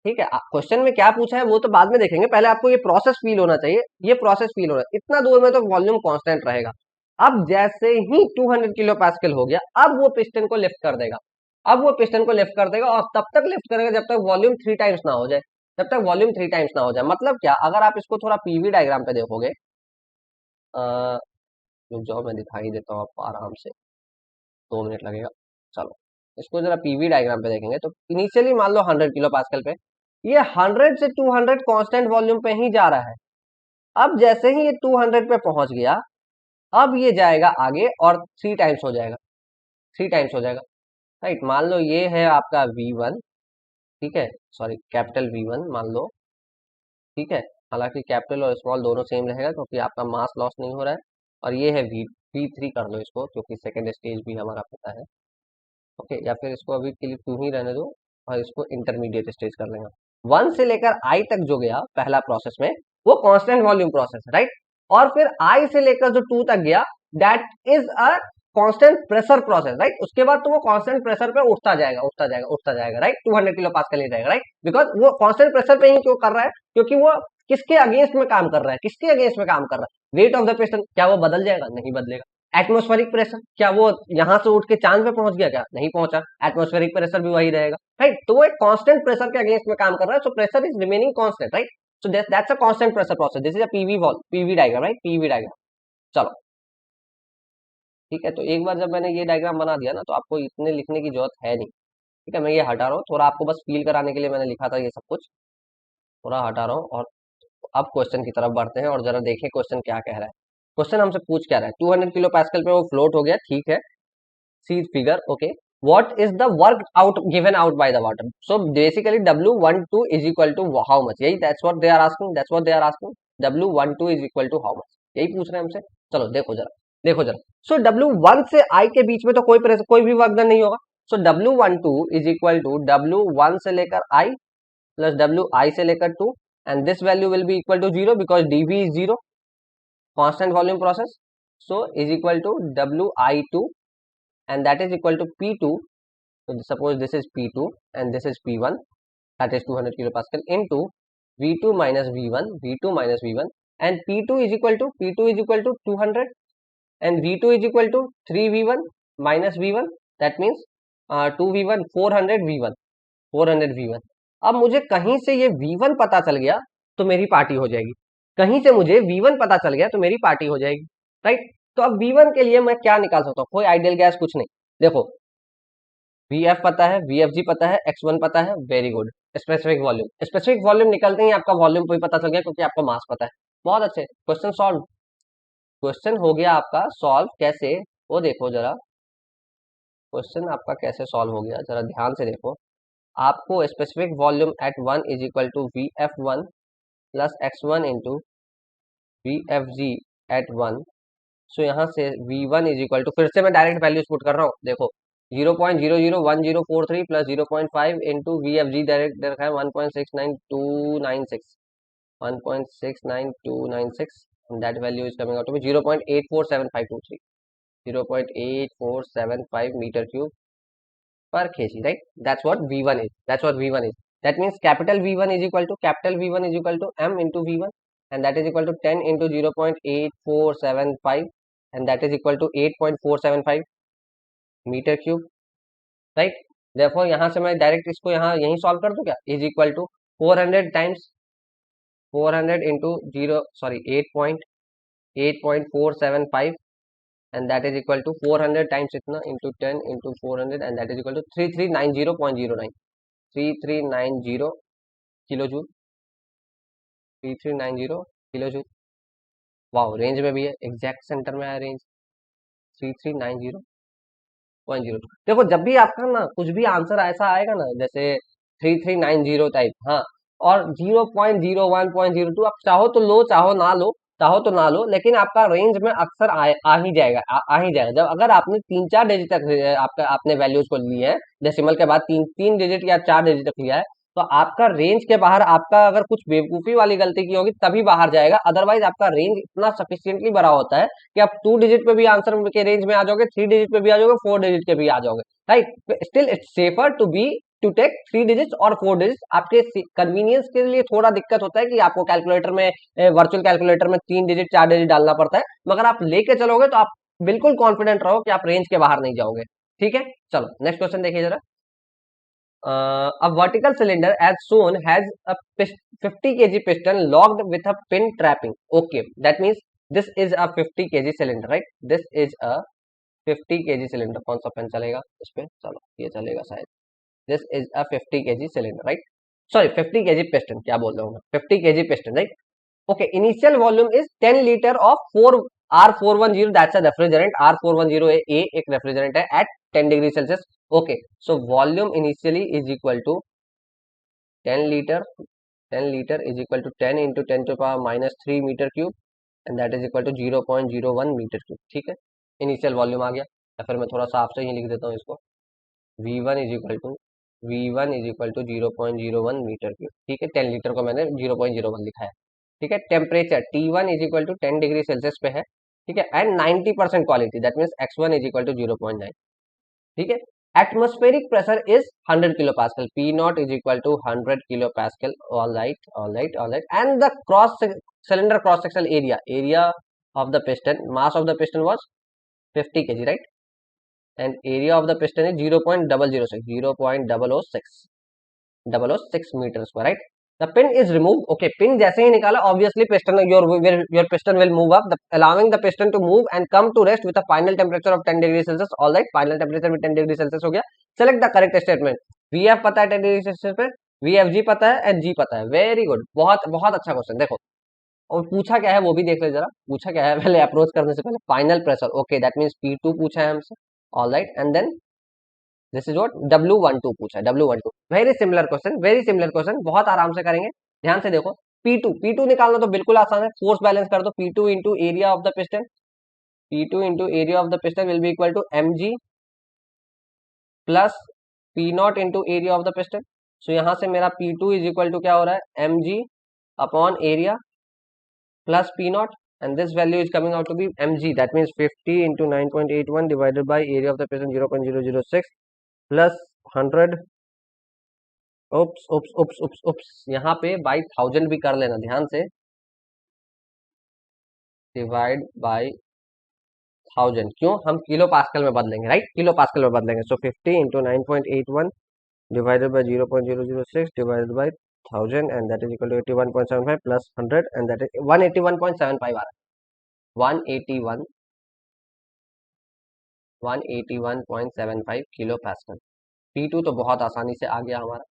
ठीक है, क्वेश्चन में क्या पूछा है वो तो बाद में देखेंगे, पहले आपको ये प्रोसेस फील होना चाहिए, ये प्रोसेस फील हो रहा है, इतना दूर में तो वॉल्यूम कांस्टेंट रहेगा। अब जैसे ही 200 किलो पास्कल हो गया, अब वो पिस्टन को लिफ्ट कर देगा, अब वो पिस्टन को लिफ्ट कर देगा और तब तक लिफ्ट करेगा जब तक वॉल्यूम 3 टाइम्स ना हो जाए, जब तक वॉल्यूम 3 टाइम्स ना हो जाए। मतलब क्या, अगर आप इसको थोड़ा पीवी डायग्राम पे देखोगे, रुक जाओ मैं दिखाई देता हूँ आपको आराम से, 2 मिनट लगेगा। चलो, इसको जरा पीवी डायग्राम पे देखेंगे तो इनिशियली मान लो 100 किलो पास्कल पे, ये 100 से 200 कांस्टेंट वॉल्यूम पे ही जा रहा है। अब जैसे ही ये 200 पे पहुंच गया, अब ये जाएगा आगे और 3 टाइम्स हो जाएगा, 3 टाइम्स हो जाएगा, राइट। मान लो ये है आपका V1, ठीक है, सॉरी कैपिटल V1 मान लो। ठीक है, हालांकि कैपिटल और स्मॉल दोनों सेम रहेगा क्योंकि आपका मास लॉस नहीं हो रहा है। और ये है V3 कर लो इसको, क्योंकि सेकेंड स्टेज भी हमारा पता है। ओके, या फिर इसको अभी के लिए 2 ही रहने दो और इसको इंटरमीडिएट स्टेज कर लेंगे। 1 से लेकर I तक जो गया पहला प्रोसेस में, वो कांस्टेंट वॉल्यूम प्रोसेस है, राइट। और फिर I से लेकर जो 2 तक गया, that is a constant pressure process, right. उसके बाद तो वो कांस्टेंट प्रेशर पे उठता जाएगा, उठता जाएगा, उठता जाएगा, राइट। 200 किलो पास्कल ही रहेगा, राइट। बिकॉज वो कांस्टेंट प्रेशर पे ही क्यों कर रहा है, क्योंकि वो किसके अगेंस्ट में काम कर रहा है, किसके अगेंस्ट में काम कर रहा है, वेट ऑफ द पिस्टन क्या वो बदल जाएगा? नहीं बदलेगा। एटमॉस्फेरिक प्रेशर क्या वो यहां से उठ के चांद पे पहुंच गया? क्या नहीं पहुंचा, एटमॉस्फेरिक प्रेशर भी वही रहेगा, राइट। तो वो एक कांस्टेंट प्रेशर के अगेंस्ट में काम कर रहा है, so pressure is remaining constant, right. So that's a constant pressure process, this is a PV wall, PV diagram, right, PV diagram. चलो ठीक है, तो एक बार जब मैंने ये डायग्राम बना दिया ना, तो आपको इतने लिखने की जरूरत है नहीं, ठीक है। मैं ये हटा रहा हूँ, थोड़ा आपको बस फील कराने के लिए मैंने लिखा था ये सब कुछ, थोड़ा हटा रहा हूँ। और अब क्वेश्चन की तरफ बढ़ते हैं और जरा देखें क्वेश्चन क्या कह रहा है। क्वेश्चन हमसे पूछ क्या रहा है, 200 किलो पास्कल पे वो फ्लोट हो गया, ठीक है, see figure, okay. what is the work out given out by the water? So basically W12 is equal to how much, यही that's what they are asking, that's what they are asking, W12 is equal to how much, यही पूछ रहे हैं हमसे। चलो देखो जरा, देखो जरा। सो W1 से I के बीच में तो कोई भी वर्क डन नहीं होगा। सो W12 is equal to W1 से लेकर I प्लस WI से लेकर 2, and this value will be equal to 0 because dV is 0, constant volume process, so is equal to WI2, and that is equal to P2. So suppose this is P2 and this is P1, that is 200 kilopascal into V2 minus V1, V2 minus V1, and P2 is equal to 200 and V2 is equal to 3V1 minus V1, that means 2V1, 400 V1, 400 V1। अब मुझे कहीं से ये V1 पता चल गया तो मेरी पार्टी हो जाएगी, कहीं से मुझे V1 पता चल गया तो मेरी पार्टी हो जाएगी, राइट। तो अब V1 के लिए मैं क्या निकाल सकता हूँ, कोई आइडियल गैस कुछ नहीं। देखो VF पता है, VFG पता है, X1 पता है, वेरी गुड। स्पेसिफिक वॉल्यूम निकलते ही आपका वॉल्यूम कोई पता चल गया क्योंकि आपको मास पता है, बहुत अच्छे। क्वेश्चन सॉल्व, क्वेश्चन हो गया आपका सॉल्व, कैसे वो देखो जरा, क्वेश्चन आपका कैसे सॉल्व हो गया जरा ध्यान से देखो। आपको specific volume at 1 is equal to VF1 plus X1 into VFG at 1। So यहाँ से V1 इज इक्वल टू, फिर से मैं डायरेक्ट वैल्यूज पुट कर रहा हूँ, देखो 0.001043 प्लस 0.5 इंटू VFG डायरेक्ट रखा है 1.69296, 1.69296, that value is coming out to be 0.847523, 0.8475 meter cube per kg, right? That's what V1 is, that's what V1 is. That means capital V1 is equal to M into V1, and that is equal to 10 into 0.8475, and that is equal to 8.475 metre cube, right. देखो यहाँ से मैं डायरेक्ट इसको यहाँ यहीं सॉल्व कर दूं क्या, is equal to 400 times 400 into 8.475, and that is equal to 400 times इतना into 10 into 400, and that is equal to 3390.09, 3390 kilo joule, 3390 kilo joule. वाह, रेंज में भी है, एग्जैक्ट सेंटर में है रेंज, 3390.02। देखो जब भी आपका ना कुछ भी आंसर ऐसा आएगा ना, जैसे 3390 टाइप, हाँ, और 0.01.02, आप चाहो तो लो, चाहो ना लो, चाहो तो ना लो, लेकिन आपका रेंज में अक्सर आ ही जाएगा, आ ही जाएगा। जब अगर आपने 3-4 डिजिट तक आपका आपने वैल्यूज को लिए हैं, डेसिमल के बाद 3 डिजिट या 4 डिजिट तक लिया है, तो आपका रेंज के बाहर, आपका अगर कुछ बेवकूफी वाली गलती की होगी तभी बाहर जाएगा, अदरवाइज आपका रेंज इतना सफिशियंटली बड़ा होता है कि आप 2 डिजिट पे भी आंसर के रेंज में आ जाओगे, 3 डिजिट पे भी आ जाओगे, 4 डिजिट के भी आ जाओगे, right. Still it's safer to take 3 digit और 4 डिजिट। आपके कन्वीनियंस के लिए थोड़ा दिक्कत होता है कि आपको कैलकुलेटर में, वर्चुअल कैलकुलेटर में 3 डिजिट 4 डिजिट डालना पड़ता है, मगर आप लेके चलोगे तो आप बिल्कुल कॉन्फिडेंट रहो कि आप रेंज के बाहर नहीं जाओगे, ठीक है। चलो नेक्स्ट क्वेश्चन देखिए जरा। A vertical cylinder as shown has a 50 kg piston locked with a pin trapping. Okay, that means this is a 50 kg cylinder, right? This is a 50 kg cylinder. कौन सा पेन चलेगा इस पे? चलो ये चलेगा शायद। This is a 50 kg cylinder, right? Sorry, 50 kg piston, क्या बोल रहा हूँ मैं? 50 kg piston, right? Okay, initial volume is 10 liter of 4 R410, that's a refrigerant, R410 A एक refrigerant है at 10 degree Celsius. Okay, so volume initially is equal to 10 liter, 10 liter is equal to 10 into 10 to the power minus 3 meter cube, and that is equal to 0.01 meter cube, ठीक है। इनिशियल वॉल्यूम आ गया, या फिर मैं थोड़ा सा आपसे ही लिख देता हूँ इसको, V1 is equal to 0.01 metre cube, ठीक है। 10 लीटर को मैंने 0.01 लिखा है, ठीक है। Temperature T1 is equal to 10 degree Celsius पे है, ठीक है, and 90% quality, that means X1 is equal to 0.9, ठीक है। Atmospheric pressure is 100 kilo pascal, P not is equal to 100 kilo pascal, all right, all right, all right. And the cross cylinder cross sectional area of the piston, mass of the piston was 50 kg, right? And area of the piston is 0.006 meters square, right? The pin is removed. Okay, pin जैसे ही निकाला, obviously piston your piston will move up, allowing the piston to move and come to rest with a final temperature of 10 degrees Celsius. All right, final temperature भी 10 degrees Celsius हो गया. Select the correct statement. VF पता है 10 degrees Celsius पे, VFG पता है and G पता है. Very good. बहुत बहुत अच्छा क्वेश्चन. देखो और पूछा क्या है वो भी देख ले जरा. पूछा क्या है पहले अप्रोच करने से पहले, final pressure. Okay, that means P2 पूछा है हमसे. All right, and then this is what W12 पूछा है. W12 very similar question, very similar question, बहुत आराम से करेंगे. ध्यान से देखो, P2 निकालना तो बिल्कुल आसान है. फोर्स बैलेंस कर दो. P2 into area of the piston, P2 into area of the piston will be equal to mg plus P0 into area of the piston. So यहाँ से मेरा P2 इज इक्वल टू क्या हो रहा है, mg upon area plus P0, and this value is coming out to be mg. That means 50 into 9.81 divided by area of the piston 0.006 plus 100. उप्स यहाँ पे बाई 1000 भी कर लेना ध्यान से. Divide by 1000. क्यों? हम किलो पास्कल में बदलेंगे, राइट? किलो पास्कल में बदलेंगे. सो 50 into 9.81 divided by 0.006 divided by 1000, and that is equal to 81.75 plus 100, and that is 181.75 आ रहा है. 181 181.75 किलो पास्कल. P2 तो बहुत आसानी से आ गया हमारा.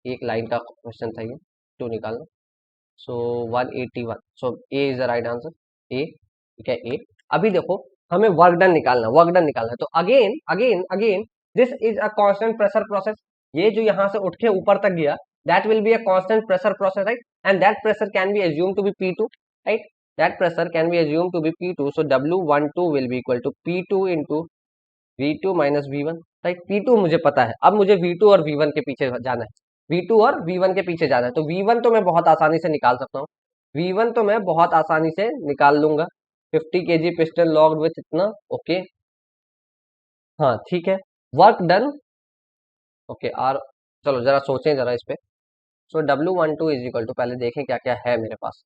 एक लाइन का क्वेश्चन था ये, टू निकालना. So 181. So A is the right answer. A, ठीक है, ए. अभी देखो हमें वर्क डन निकालना, वर्क डन निकालना है. तो again again again this is a constant pressure process. ये जो यहाँ से उठ के ऊपर तक गया, that will be a constant pressure process, right? And that pressure can be assume to be P2, right? That pressure can be assume to be P2. So W12 will be equal to P2 into V2 minus V1, right? P2 मुझे पता है. अब मुझे V2 और V1 के पीछे जाना है. V2 और V1 के पीछे जाना है. तो V1 तो मैं बहुत आसानी से निकाल सकता हूँ. V1 तो मैं बहुत आसानी से निकाल लूंगा. 50 kg पिस्टन लॉग्ड विथ इतना. ओके, हाँ ठीक है. Work done. ओके, और चलो जरा सोचें जरा इस पे. सो W12 इज इक्वल टू, पहले देखें क्या क्या है मेरे पास.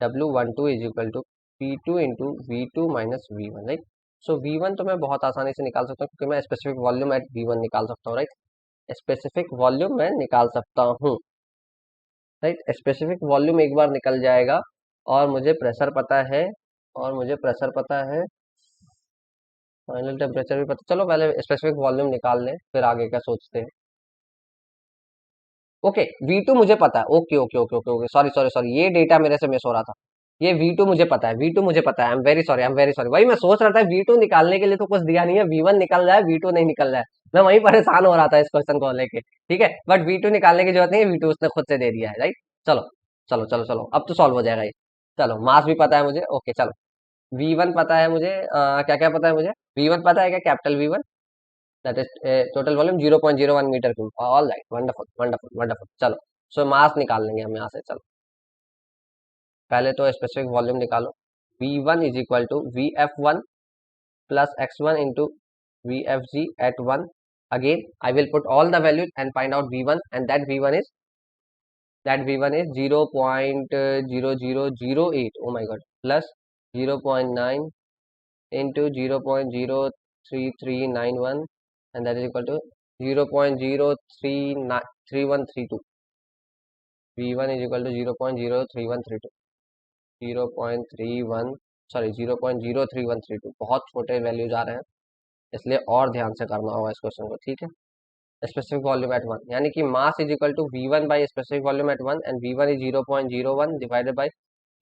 W12 is equal to P2 into V2 minus V1, right? So V1 तो मैं बहुत आसानी से निकाल सकता हूँ क्योंकि मैं स्पेसिफिक वॉल्यूम एट V1 निकाल सकता हूँ, राइट? स्पेसिफिक वॉल्यूम मैं निकाल सकता हूँ, राइट? स्पेसिफिक वॉल्यूम एक बार निकल जाएगा. और मुझे प्रेशर पता है, और मुझे प्रेशर पता है, फाइनल टेम्परेचर भी पता. चलो पहले स्पेसिफिक वॉल्यूम निकाल लें, फिर आगे का सोचते हैं. ओके, V2 मुझे पता है. Okay okay okay okay okay, sorry sorry sorry, ये डेटा मेरे से मिस हो रहा था. ये V2 मुझे पता है, V2 मुझे पता है. I am very sorry, I am very sorry. वही मैं सोच रहा था, V2 निकालने के लिए तो कुछ दिया नहीं है. V1 निकल रहा है, V2 नहीं निकल रहा है. मैं वहीं परेशान हो रहा था इस क्वेश्चन को लेके. ठीक है, बट V2 निकालने की जरूरत नहीं है. V2 उसने खुद से दे दिया है, राइट? चलो चलो चलो चलो, अब तो सॉल्व हो जाएगा ये. चलो, मास भी पता है मुझे. ओके चलो, V1 पता है मुझे. क्या क्या पता है मुझे? V1 पता है क्या? Capital V1, that is total volume 0.01 metre cube. All right, wonderful wonderful wonderful. चलो, सो मास निकाल लेंगे हम यहाँ से. चलो पहले तो स्पेसिफिक वॉल्यूम निकालो. V1 is equal to VF1 plus x1 into VFG at 1. Again I will put all the values and find out V1, and that V1 is 0.0008. Oh my god, plus 0.9 into 0.03391, and that is equal to 0.03132. V1 is equal to 0.03132. 0.31, sorry 0.03132. बहुत छोटे वैल्यूज आ रहे हैं, इसलिए और ध्यान से करना होगा इस क्वेश्चन को, ठीक है? स्पेसिफिक वॉल्यूम एट 1, यानी कि mass is equal to V1 by specific volume at 1, and V1 is 0.01 divided by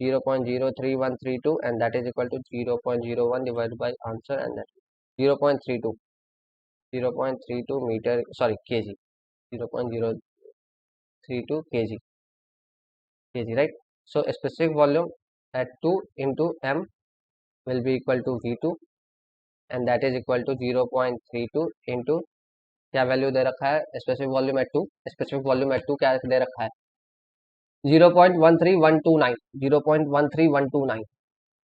0.03132, and that is equal to 0.01 divided by answer, and that 0.32 metre, sorry KG, 0.032 KG, right? So specific volume at 2 into m will be equal to V2, and that is equal to 0.32 into क्या वैल्यू दे रखा है? Specific volume eight 2. Specific volume eight 2 क्या दे रखा है? 0.13129. 0.13129.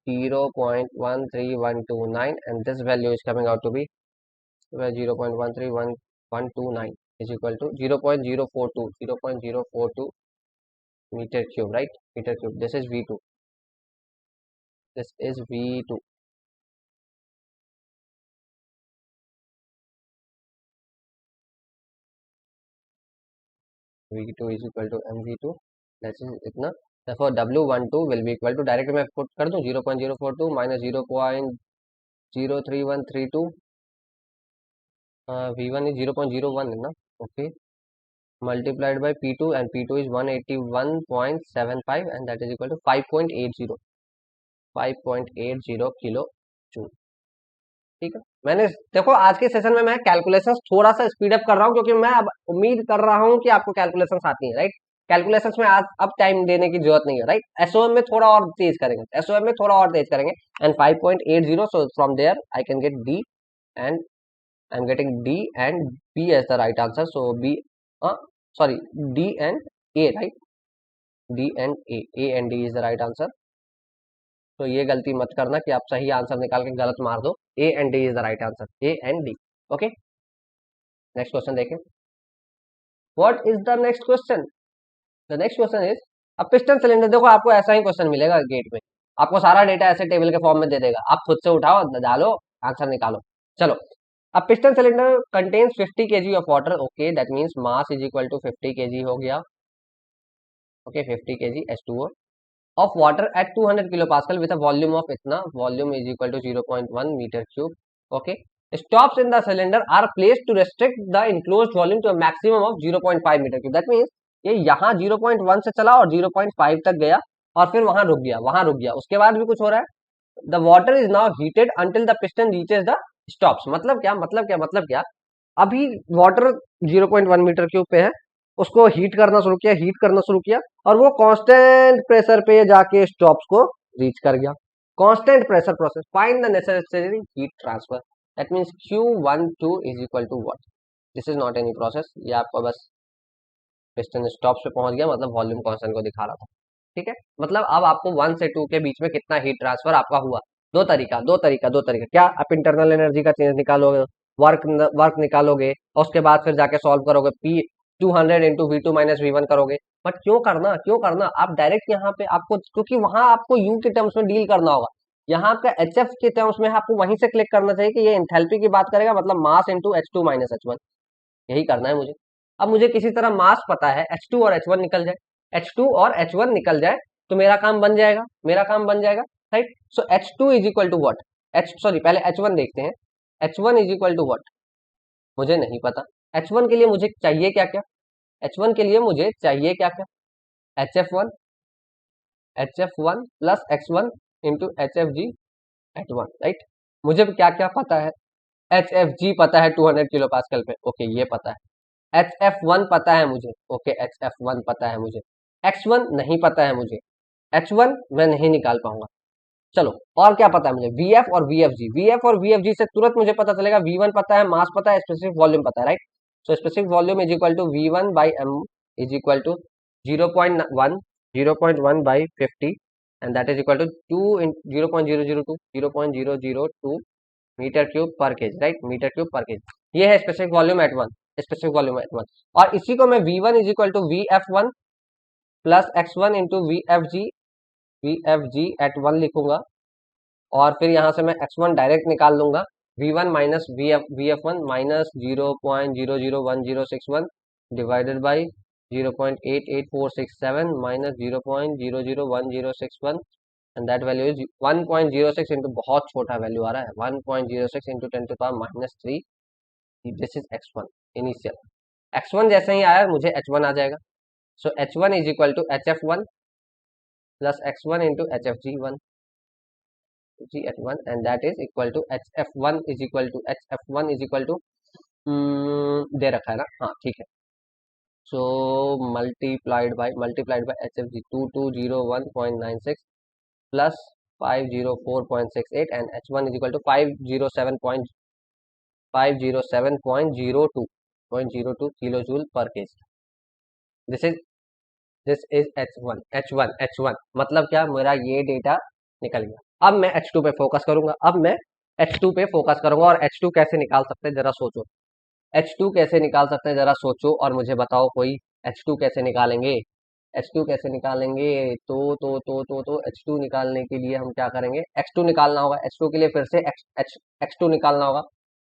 0.13129, and this value is coming out to be 0.13129 is equal to 0.042 0.042 meter cube, right? Meter cube. This is V2. This is V2. V2 is equal to mv2, that is इतना. therefore W12 will be equal to, direct मैं पुट कर दूं, 0.042 माइनस 0.03132. V1 is 0.01 है ना. Okay, multiplied by P2, and P2 is 181.75, and that is equal to 5.80 kilo joule. ठीक है. मैंने देखो आज के सेशन में मैं कैलकुलेशंस थोड़ा सा स्पीड अप कर रहा हूँ, क्योंकि मैं अब उम्मीद कर रहा हूँ कि आपको कैलकुलेशंस आती हैं, राइट. कैलकुलेशंस में आज अब टाइम देने की जरूरत नहीं है, राइट. एसओएम में थोड़ा और तेज करेंगे, एसओएम में थोड़ा और तेज करेंगे. And 5.80, so from there I can get D, and I am getting D and B as the right answer. So B, sorry, D and A, right. D and A and D is the right answer. तो ये गलती मत करना कि आप सही आंसर निकाल के गलत मार दो. A and D is the right answer, A and D. Okay, next question देखें. What is the next question? The next question is अब पिस्टन सिलेंडर. देखो आपको ऐसा ही क्वेश्चन मिलेगा गेट में, आपको सारा डेटा ऐसे टेबल के फॉर्म में दे देगा, आप खुद से उठाओ, डालो, आंसर निकालो. चलो, अब piston cylinder contains 50 kg of water. Okay, that means mass is equal to 50 kg हो गया. Okay, 50 kg H2O of water at 200 kilopascal with a volume of इतना, volume is equal to 0.1 meter cube. Okay, stops in the cylinder are placed to restrict the enclosed volume to a maximum of 0.5 meter cube. That means ये यहाँ 0.1 से चला और 0.5 तक गया और फिर वहां रुक गया, वहां रुक गया, उसके बाद भी कुछ हो रहा है. The water is now heated until the piston reaches the stops. मतलब क्या, मतलब क्या, मतलब क्या. अभी वाटर 0.1 मीटर क्यूब पे है, उसको हीट करना शुरू किया, हीट करना शुरू किया, और वो कांस्टेंट प्रेशर पे जाके स्टॉप्स को रीच कर गया. Constant pressure process. Find the necessary heat transfer. That means Q12 is equal to what. This is not any process, ये आपको बस पिस्टन स्टॉप्स पे पहुंच गया, मतलब वॉल्यूम कांस्टेंट को दिखा रहा था. ठीक है, मतलब अब आपको 1 से 2 के बीच में कितना हीट ट्रांसफर आपका हुआ. दो तरीका क्या, आप इंटरनल एनर्जी का चेंज निकालोगे, वर्क वर्क निकालोगे, और उसके बाद फिर जाके सॉल्व करोगे. P 200 into V2 minus V1 करोगे. बट क्यों करना आप डायरेक्ट यहाँ पे आपको, क्योंकि वहां आपको U के टर्म्स में डील करना होगा. यहाँ आपका HF के टर्म्स में है, आपको वहीं से क्लिक करना चाहिए कि ये एंथैल्पी की बात करेगा, मतलब mass into H2 minus H1. यही करना है मुझे. अब मुझे किसी तरह मास पता है, H2 और H1 निकल जाए, H2 और H1 निकल जाए, तो मेरा काम बन जाएगा, right. So H2 is equal to what. Sorry, पहले H1 देखते हैं. H1 is equal to what, मुझे नहीं पता. H1 के लिए मुझे चाहिए क्या क्या, H1 के लिए मुझे चाहिए क्या क्या, HF1 plus X1 into HFG at 1, right. मुझे क्या क्या पता है, HFG पता है 200 किलो पास्कल पे. ओके, ये पता है. HF1 पता है मुझे. ओके, HF1 पता है मुझे. X1 नहीं पता है मुझे. H1 मैं नहीं निकाल पाऊंगा. चलो, और क्या पता है मुझे, VF और VFG. VF और VFG से तुरंत मुझे पता चलेगा. V1 पता है, मास पता है, स्पेसिफिक वॉल्यूम पता है, right. So specific volume is equal to V1 by M is equal to 0.1 by 50, and that is equal to 0.002 metre cube per KG, right. Metre cube per KG, ये है specific volume at 1, specific volume at 1. और इसी को मैं V1 is equal to VF1 plus X1 into VFG at 1 लिखूंगा, और फिर यहाँ से मैं X1 डायरेक्ट निकाल लूंगा. V1 minus VF1 minus 0.001061 divided by 0.88467 minus 0.001061, and that value is 1.06 into, बहुत छोटा वैल्यू आ रहा है, 1.06 into 10 to power minus 3. This is X1 initial. X1 जैसे ही आया मुझे H1 आ जाएगा. So H1 is equal to HF1 plus X1 into HFG1 G at 1, and that is equal to HF1 is equal to दे रखा है ना, हाँ ठीक है. So multiplied by HFG 2201.96 plus 504.68, and H1 is equal to 507.02 kilo joule per kg. This is H1. मतलब क्या, मेरा ये डेटा निकल गया. अब मैं H2 पे फोकस करूंगा. और H2 कैसे निकाल सकते हैं जरा सोचो. H2 कैसे निकाल सकते हैं जरा सोचो और मुझे बताओ कोई. H2 कैसे निकालेंगे. H2 कैसे निकालेंगे? तो H2 निकालने के लिए हम क्या करेंगे? X2 निकालना होगा। H2 के लिए फिर से X2 निकालना होगा।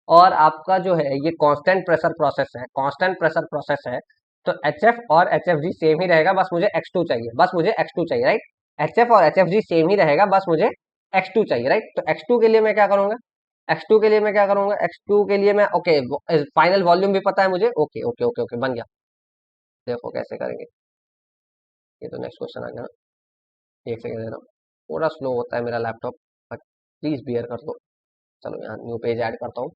और आपका जो है ये कांस्टेंट प्रेशर प्रोसेस है, कांस्टेंट प्रेशर प्रोसेस है। तो HF और HFG सेम ही रहेगा, बस मुझे X2 चाहिए, बस मुझे X2 चाहिए, राइट। HF और HFG सेम ही रहेगा, बस मुझे X2 चाहिए, राइट। तो X2 के लिए मैं क्या करूंगा? X2 के लिए मैं क्या करूंगा? X2 के लिए मैं ओके, फाइनल वॉल्यूम भी पता है मुझे। ओके ओके ओके ओके, बन गया। देखो कैसे करेंगे। ये तो नेक्स्ट क्वेश्चन आ गया ना। एक सेकंड दे रहा हूँ, थोड़ा स्लो होता है मेरा लैपटॉप, बट प्लीज बियर कर दो। चलो यहाँ न्यू पेज ऐड करता हूँ।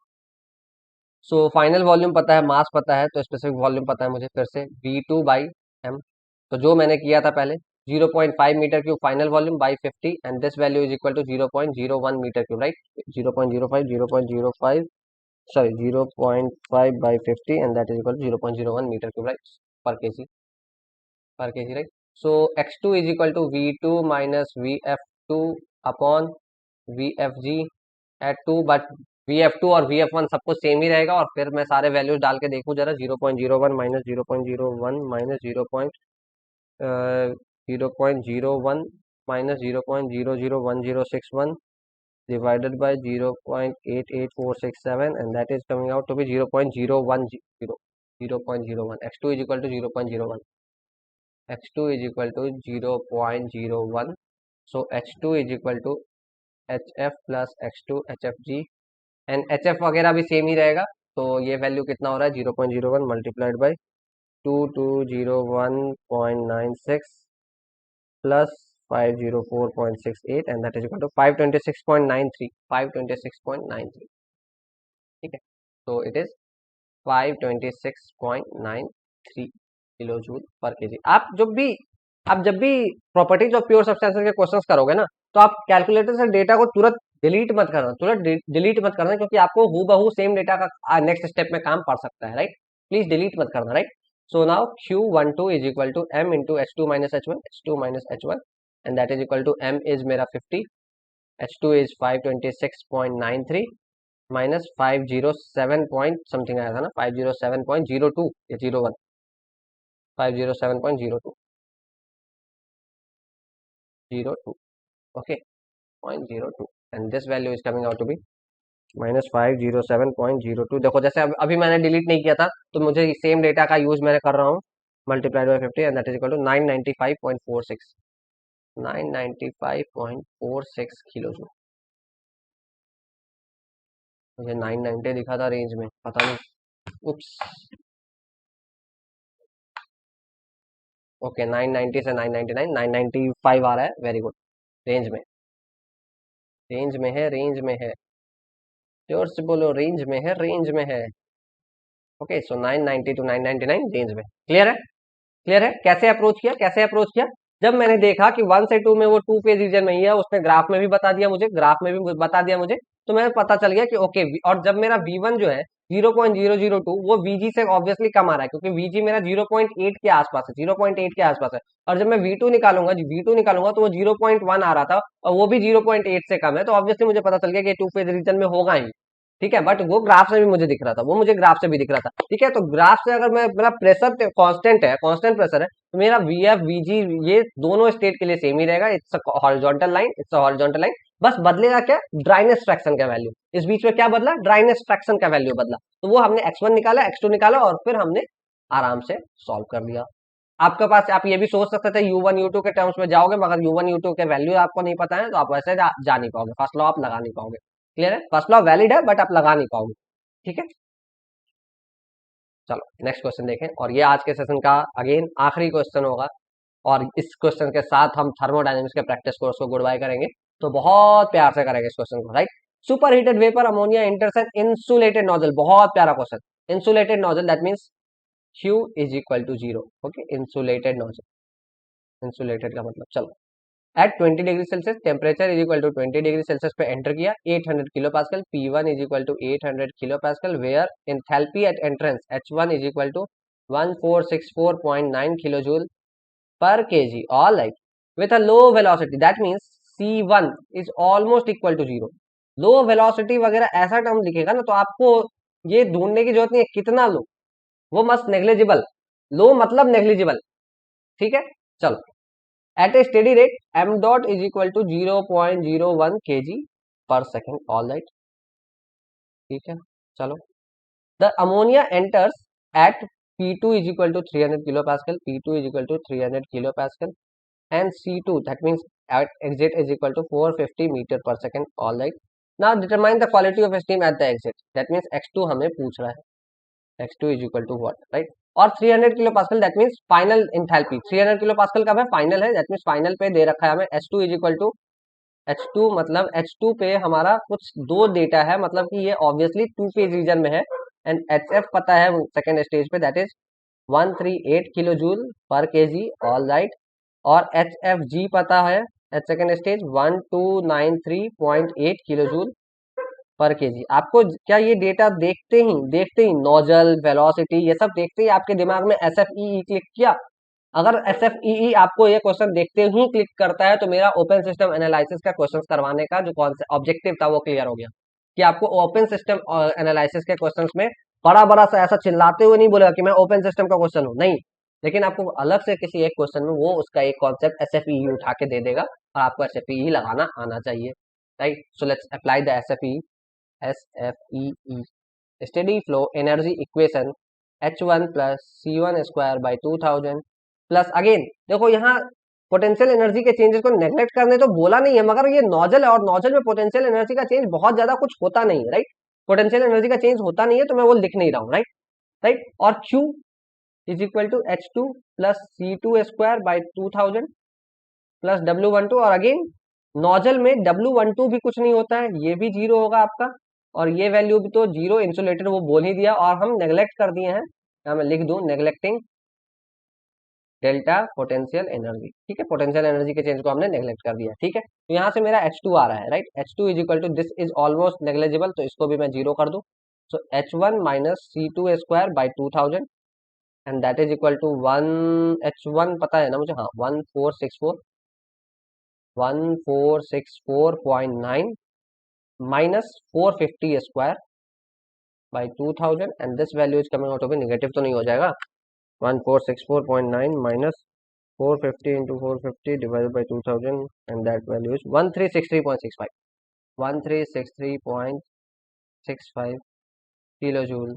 सो फाइनल वॉल्यूम पता है, मास पता है, तो स्पेसिफिक वॉल्यूम पता है मुझे। फिर से V2/m, तो जो मैंने किया था पहले 0.5 meter cube final volume by 50, and this value is equal to 0.01 metre cube, right. 0.05 sorry 0.5 by 50 and that is equal to 0.01 metre cube, right, per KG, right. So x2 is equal to V2 minus VF2 upon VFG at 2, but VF2 और VF1 सब कुछ सेम ही रहेगा। और फिर मैं सारे वैल्यूज डाल के देखूं जरा, 0.01 minus 0.01 minus 0.01 minus 0.001061 divided by 0.88467, and that is coming out to be 0.010, 0.01, x2 is equal to 0.01, x2 is equal to 0.01, so h2 is equal to hf plus x2 hfg, and H F वगैरह भी सेम ही रहेगा। तो ये वैल्यू कितना हो रहा है? 0.01 multiplied by 2201.96 plus 504.68, and that is equal to 526.93, 526.93, ठीक है। तो it is 526.93 kilo joule per KG. आप जब भी प्रॉपर्टीज ऑफ प्योर सब्सटेंसेस के क्वेश्चंस करोगे ना, तो आप कैलकुलेटर से डेटा को तुरंत डिलीट मत करना, तुरंत डिलीट मत करना, क्योंकि आपको हूबहू सेम डेटा का नेक्स्ट स्टेप में काम पड़ सकता है, राइट। प्लीज डिलीट मत करना, right. So now Q12 is equal to m into H2 minus H1, H2 minus H1, and that is equal to m is मेरा 50, H2 is 526.93 minus 507 point something आया था ना, 507.02 या 01, 507.02, 02, okay, 0.02, and this value is coming out to be minus 507.02। देखो जैसे अभी मैंने डिलीट नहीं किया था, तो मुझे सेम डेटा का यूज मैंने कर रहा हूँ, multiplied by 50, and that is equal to 995.46, 995.46 kilo joule. मुझे 990 दिखा था रेंज में, पता नहीं, उप्स। ओके, 990 से 999, 995 आ रहा है, वेरी गुड, रेंज में, रेंज में है, रेंज में है, जोर से बोलो, रेंज में है, रेंज में है। ओके, सो 990 टू 999 रेंज में। क्लियर है? क्लियर है? कैसे अप्रोच किया, कैसे अप्रोच किया? जब मैंने देखा कि 1 से 2 में वो 2 फेज रीजन में ही है, उसने ग्राफ में भी बता दिया मुझे, ग्राफ में भी बता दिया मुझे, तो मैं पता चल गया कि ओके। और जब मेरा V1 जो है 0.002, वो VG से ऑब्वियसली कम आ रहा है, क्योंकि VG मेरा 0.8 के आसपास है, 0.8 के आसपास है। और जब मैं V2 निकालूंगा, V2 निकालूंगा, तो वो 0.1 आ रहा था, और वो भी 0.8 से कम है, तो ऑब्वियसली मुझे पता चल गया कि 2 फेज रीजन में होगा ही, ठीक है। बट वो ग्राफ से भी मुझे दिख रहा था, वो मुझे ग्राफ से भी दिख रहा था, ठीक है। तो ग्राफ से अगर मैं, मेरा प्रेशर कांस्टेंट है, कांस्टेंट प्रेशर है, तो मेरा VF VG ये दोनों स्टेट के लिए सेम ही रहेगा। It's a horizontal line, it's a horizontal line. बस बदलेगा क्या? ड्राइनेस फ्रैक्शन का वैल्यू। इस बीच में क्या बदला? ड्राइनेस फ्रैक्शन का वैल्यू बदला। तो वो हमने x1 निकाला, x2 निकाला, और फिर हमने आराम से सॉल्व कर लिया। आपके पास, आप ये भी सोच सकते थे U1 U2 के टर्म्स में जाओगे, मगर U1 U2 के वैल्यू आपको नहीं पता है, तो आप वैसे जा नहीं पाओगे, फर्स्ट लॉ आप लगा नहीं पाओगे। क्लियर है? फर्स्ट लॉ वैलिड है, बट आप लगा नहीं पाओगे, ठीक है। चलो नेक्स्ट क्वेश्चन देखें, और ये आज के सेशन का अगेन आखिरी क्वेश्चन होगा, और इस क्वेश्चन के साथ हम थर्मोडायनेमिक्स के प्रैक्टिस कोर्स को गुड बाय करेंगे। तो बहुत प्यार से करेंगे इस क्वेश्चन को, right. Super heated vapour ammonia enters an insulated nozzle, बहुत प्यारा question. Insulated nozzle that means Q is equal to 0, okay. Insulated nozzle, insulated का मतलब, चलो, at 20 degree Celsius temperature is equal to 20 degree Celsius पे एंटर किया, 800 kilo pascal, P1 is equal to 800 kilo pascal, where enthalpy at entrance H1 is equal to 1464.9 kilo joule per kg, all right, with a low velocity, that means C1 is almost equal to 0। Low velocity वगैरह ऐसा टर्म लिखेगा ना, तो आपको ये ढूंढने की जरूरत नहीं है कितना लो, वो मस्त नेग्लिजिबल, लो मतलब नेग्लिजिबल, ठीक है। चलो, at a steady rate m dot is equal to 0.01 kg per second, all right, ठीक है। चलो, the ammonia enters at P2 is equal to 300 kilopascal, P2 is equal to 300 kilopascal, and C2 that means at exit is equal to 450 meter per second, all right. Now determine the quality of steam at the exit, that means x2 हमें पूछ रहा है, x2 is equal to what, right? और 300 kilo pascal that means final enthalpy, 300 kilo pascal का फाइनल है, दैट मीन्स फाइनल पे दे रखा है हमें H2 is equal to H2, मतलब H2 पे हमारा कुछ दो डेटा है, मतलब कि ये ऑब्वियसली 2 फेज रीजन में है, एंड HF पता है सेकेंड स्टेज पे, that is 138 kilo joule per KG, all right. और HFG पता है at second stage 1293.8 kilo joule per KG. आपको क्या ये डेटा देखते ही नोजल वेलोसिटी ये सब देखते ही आपके दिमाग में SFEE क्लिक किया? अगर SFEE आपको ये क्वेश्चन देखते ही क्लिक करता है तो मेरा ओपन सिस्टम एनालिसिस का क्वेश्चन करवाने का जो ऑब्जेक्टिव था वो क्लियर हो गया, कि आपको ओपन सिस्टम एनालिसिस के क्वेश्चंस में बड़ा बड़ा सा ऐसा चिल्लाते हुए नहीं बोलेगा कि मैं ओपन सिस्टम का क्वेश्चन हूँ, नहीं, लेकिन आपको अलग से किसी एक क्वेश्चन में वो उसका एक कॉन्सेप्ट SFEE उठा के दे देगा और आपको SFEE लगाना आना चाहिए, right. So let's apply the SFEE, steady flow energy equation H1 plus C1 square by 2000 plus, again देखो यहाँ पोटेंशियल एनर्जी के चेंजेस को नेग्लेक्ट करने तो बोला नहीं है, मगर ये नोजल है और नोजल में पोटेंशियल एनर्जी का चेंज बहुत ज्यादा कुछ होता नहीं है, राइट। पोटेंशियल एनर्जी का चेंज होता नहीं है तो मैं वो लिख नहीं रहा हूँ, राइट राइट। और Q is equal to H2 plus C2 square by 2000 plus W12, और अगेन नोजल में W12 भी कुछ नहीं होता है, ये भी जीरो होगा आपका, और ये वैल्यू भी तो जीरो, इंसुलेटेड वो बोल ही दिया, और हम नेग्लेक्ट कर दिए हैं, मैं लिख दूं नेग्लेक्टिंग डेल्टा पोटेंशियल एनर्जी, ठीक है, पोटेंशियल एनर्जी के चेंज को हमने नेग्लेक्ट कर दिया, ठीक है। तो यहाँ से मेरा H2 आ रहा है, right, H2 is equal to this is almost negligible, तो इसको भी मैं जीरो कर दूं, so H1 minus C2 square by 2000 and that is equal to 1, H1 पता है ना मुझे, हाँ 1464.9 minus 450 square by 2000 and this value is coming out of, negative तो नहीं हो जाएगा, 1464.9 minus 450 into 450 divided by 2000 and that value is 1363.65, 1363.65 kilojoule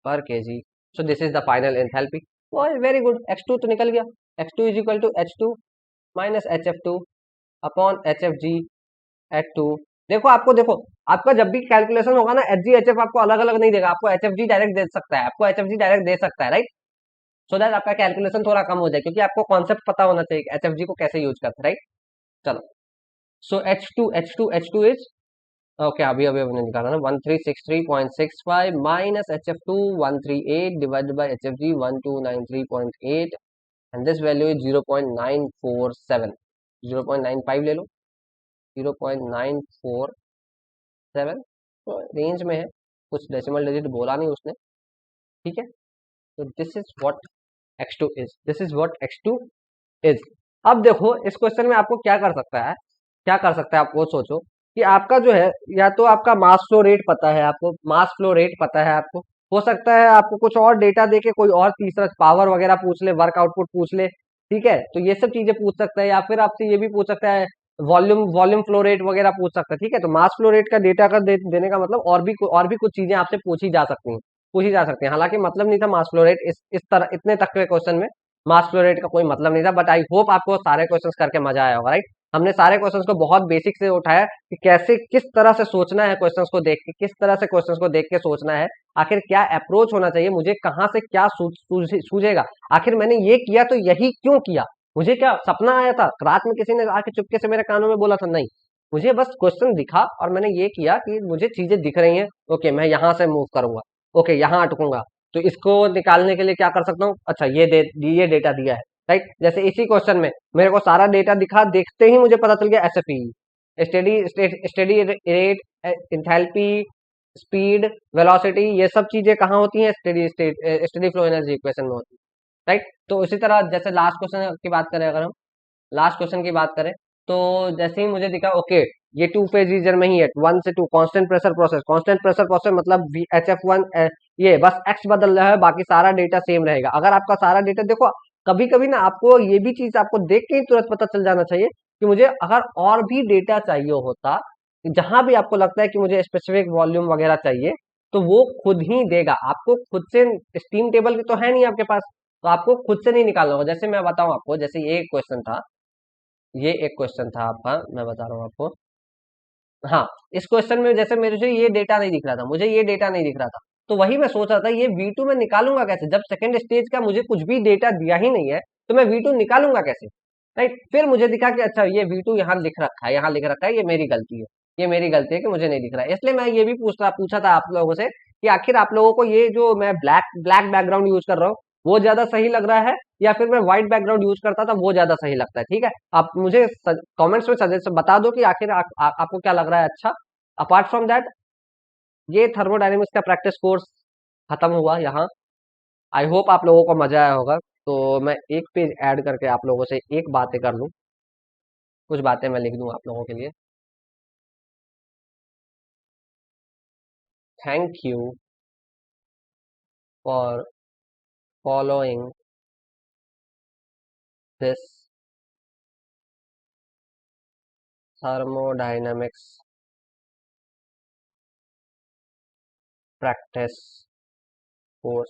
per kg. So this is the final enthalpy. Oh, very good. X2 तो निकल गया, X2 is equal to H2 minus HF2 upon HFG at 2। देखो आपको, देखो आपका जब भी कैलकुलेशन होगा ना, HG HF आपको अलग अलग नहीं देगा, आपको HFG डायरेक्ट दे सकता है, आपको HFG डायरेक्ट दे सकता है, राइट, सो दैट आपका कैलकुलेशन थोड़ा कम हो जाए, क्योंकि आपको कॉन्सेप्ट पता होना चाहिए HFG को कैसे यूज करते हैं, राइट। चलो, सो H2 इज ओके, अभी अभी हमने निकाला ना, 1363.65 minus HF2 138 divided by HFG 1293.8 and this value is 0.947, 0.95 ले लो, 0.947, तो रेंज में है, कुछ डेसिमल डिजिट बोला नहीं उसने, ठीक है। तो this is what X2 is, this is what X2 is. अब देखो इस क्वेश्चन में आपको क्या कर सकता है, क्या कर सकता है, आप वो सोचो कि आपका जो है, या तो आपका मास फ्लो रेट पता है, आपको मास फ्लो रेट पता है, आपको हो सकता है आपको कुछ और डेटा देके कोई और तीसरा पावर वगैरह पूछ ले, वर्क आउटपुट पूछ ले, ठीक है, तो ये सब चीजें पूछ सकता है, या फिर आपसे ये भी पूछ सकता है वॉल्यूम फ्लो रेट वगैरह पूछ सकता है, ठीक है। तो मास फ्लो रेट का डेटा का देने का मतलब और भी कुछ चीजें आपसे पूछी जा सकती हैं, पूछी जा सकती हैं, हालांकि मतलब नहीं था मास फ्लो रेट, इस तरह इतने तक के क्वेश्चन में मास फ्लो रेट का कोई मतलब नहीं था, बट आई होप आपको सारे क्वेश्चंस करके मजा आया होगा, राइट। हमने सारे क्वेश्चंस को बहुत बेसिक से उठाया कि कैसे किस तरह से सोचना है क्वेश्चंस को देख के, किस तरह से क्वेश्चंस को देख के सोचना है, आखिर क्या अप्रोच होना चाहिए, मुझे कहाँ से क्या सूझेगा, आखिर मैंने ये किया तो यही क्यों किया, मुझे क्या सपना आया था, रात में किसी ने आके चुपके से मेरे कानों में बोला था, नहीं, मुझे बस क्वेश्चन दिखा और मैंने ये किया कि मुझे चीजें दिख रही हैं, ओके मैं यहाँ से मूव करूंगा, ओके यहाँ अटकूंगा, तो इसको निकालने के लिए क्या कर सकता हूँ, अच्छा ये डेटा दिया है, राइट। जैसे इसी क्वेश्चन में मेरे को सारा डेटा दिखा, देखते ही मुझे पता चल गया SFE, steady rate, enthalpy, speed, velocity, ये सब चीजें कहाँ होती हैं, स्टेडी फ्लो एनर्जी इक्वेशन में होती है, राइट। तो इसी तरह जैसे लास्ट क्वेश्चन की बात करें, अगर हम लास्ट क्वेश्चन की बात करें, तो जैसे ही मुझे दिखा ओके ये 2 फेज रीजन में ही है, 1 से 2 constant pressure process, constant pressure process मतलब HF1, ये बस x बदल रहा है, बाकी सारा डेटा सेम रहेगा। अगर आपका सारा डेटा देखो कभी कभी ना आपको ये भी चीज आपको देख के ही तुरंत पता चल जाना चाहिए कि मुझे अगर और भी डेटा चाहिए होता, जहां भी आपको लगता है कि मुझे स्पेसिफिक वॉल्यूम वगैरह चाहिए, तो वो खुद ही देगा आपको। खुद से स्टीम टेबल तो है नहीं आपके पास, तो आपको खुद से नहीं निकालना होगा। जैसे मैं बताऊं आपको, जैसे ये एक क्वेश्चन था, ये एक क्वेश्चन था आपका, मैं बता रहा हूँ आपको। हाँ, इस क्वेश्चन में जैसे मेरे से ये डेटा नहीं दिख रहा था, मुझे ये डेटा नहीं दिख रहा था, तो वही मैं सोच रहा था ये V2 में निकालूंगा कैसे, जब सेकंड स्टेज का मुझे कुछ भी डेटा दिया ही नहीं है, तो मैं V2 निकालूंगा कैसे। राइट, फिर मुझे दिखा कि अच्छा ये V2 यहाँ लिख रखा है, यहाँ लिख रखा है, ये मेरी गलती है, ये मेरी गलती है कि मुझे नहीं दिख रहा है। इसलिए मैं ये भी पूछा था आप लोगों से कि आखिर आप लोगों को ये जो मैं ब्लैक ब्लैक बैकग्राउंड यूज कर रहा हूँ, वो ज्यादा सही लग रहा है, या फिर मैं व्हाइट बैकग्राउंड यूज करता था वो ज्यादा सही लगता है। ठीक है, आप मुझे कमेंट्स में सजेस्ट बता दो कि आखिर आपको क्या लग रहा है अच्छा। अपार्ट फ्रॉम दैट, ये थर्मोडायनेमिक्स का प्रैक्टिस कोर्स खत्म हुआ यहाँ। आई होप आप लोगों को मजा आया होगा। तो मैं एक पेज ऐड करके आप लोगों से एक बातें कर लूँ, कुछ बातें मैं लिख दूँ आप लोगों के लिए। Thank you for following this thermodynamics practice course.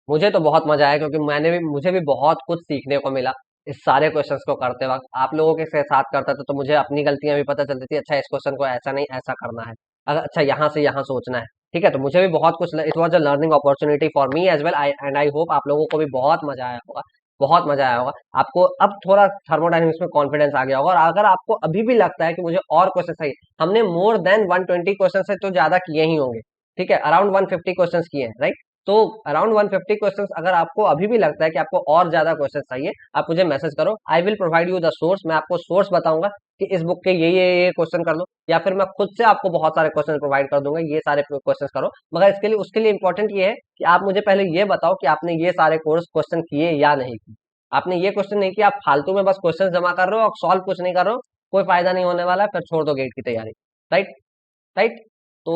मुझे तो बहुत मजा आया, क्योंकि मुझे भी बहुत कुछ सीखने को मिला इस सारे क्वेश्चंस को करते वक्त। आप लोगों के साथ करता था तो मुझे अपनी गलतियां भी पता चलती थी, अच्छा इस क्वेश्चन को ऐसा नहीं ऐसा करना है, अगर अच्छा यहाँ से यहाँ सोचना है। ठीक है, तो मुझे भी बहुत कुछ, it was a learning opportunity for me as well, I and I hope आप लोगों को भी बहुत मजा आया होगा, बहुत मजा आया होगा। आपको अब थोड़ा थर्मोडायनेमिक्स में कॉन्फिडेंस आ गया होगा, और अगर आपको अभी भी लगता है कि मुझे और क्वेश्चन चाहिए, हमने मोर देन 120 क्वेश्चन से तो ज्यादा किए ही होंगे। ठीक है, अराउंड 150 क्वेश्चन किए हैं, राइट। तो अराउंड 150 क्वेश्चंस अगर आपको अभी भी लगता है कि आपको और ज्यादा क्वेश्चन चाहिए, आप मुझे मैसेज करो, I will provide you the source. मैं आपको सोर्स बताऊंगा कि इस बुक के ये क्वेश्चन कर लो, या फिर मैं खुद से आपको बहुत सारे क्वेश्चन प्रोवाइड कर दूंगा, ये सारे क्वेश्चन करो। मगर इसके लिए उसके लिए इंपॉर्टेंट ये है कि आप मुझे पहले ये बताओ कि आपने ये सारे कोर्स क्वेश्चन किए या नहीं किए। आपने ये क्वेश्चन नहीं किया, आप फालतू में बस क्वेश्चन जमा कर रहे हो और सॉल्व कुछ नहीं कर रहे हो, कोई फायदा नहीं होने वाला है, फिर छोड़ दो गेट की तैयारी। Right, right. तो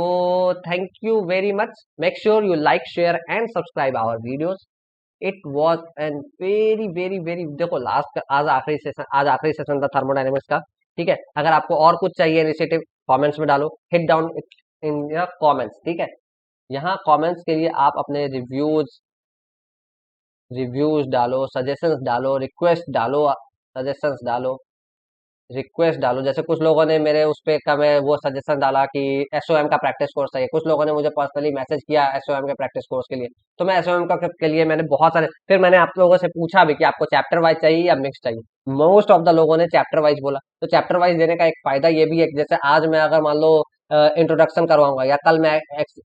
thank you very much, make sure you like share and subscribe our videos. It was an very very very, देखो लास्ट आज आखिरी सेशन था थर्मोडायनेमिक्स का। ठीक है, अगर आपको और कुछ चाहिए इनिशिएटिव, कमेंट्स में डालो, हिट डाउन इन कमेंट्स। ठीक है, यहाँ कमेंट्स के लिए आप अपने रिव्यूज रिव्यूज डालो, सजेशंस डालो, रिक्वेस्ट डालो, सजेशंस डालो, रिक्वेस्ट डालो। जैसे कुछ लोगों ने मेरे उस पे का मैं वो सजेशन डाला कि एसओएम का प्रैक्टिस कोर्स चाहिए, कुछ लोगों ने मुझे पर्सनली मैसेज किया एसओएम के प्रैक्टिस कोर्स के लिए, तो मैं एसओएम के लिए मैंने बहुत सारे, फिर मैंने आप लोगों से पूछा भी कि आपको चैप्टर वाइज चाहिए या मिक्स चाहिए। मोस्ट ऑफ द लोगों ने चैप्टर वाइज बोला, तो चैप्टर वाइज देने का एक फायदा ये भी है कि जैसे आज मैं अगर मान लो इंट्रोडक्शन करवाऊंगा, या कल मैं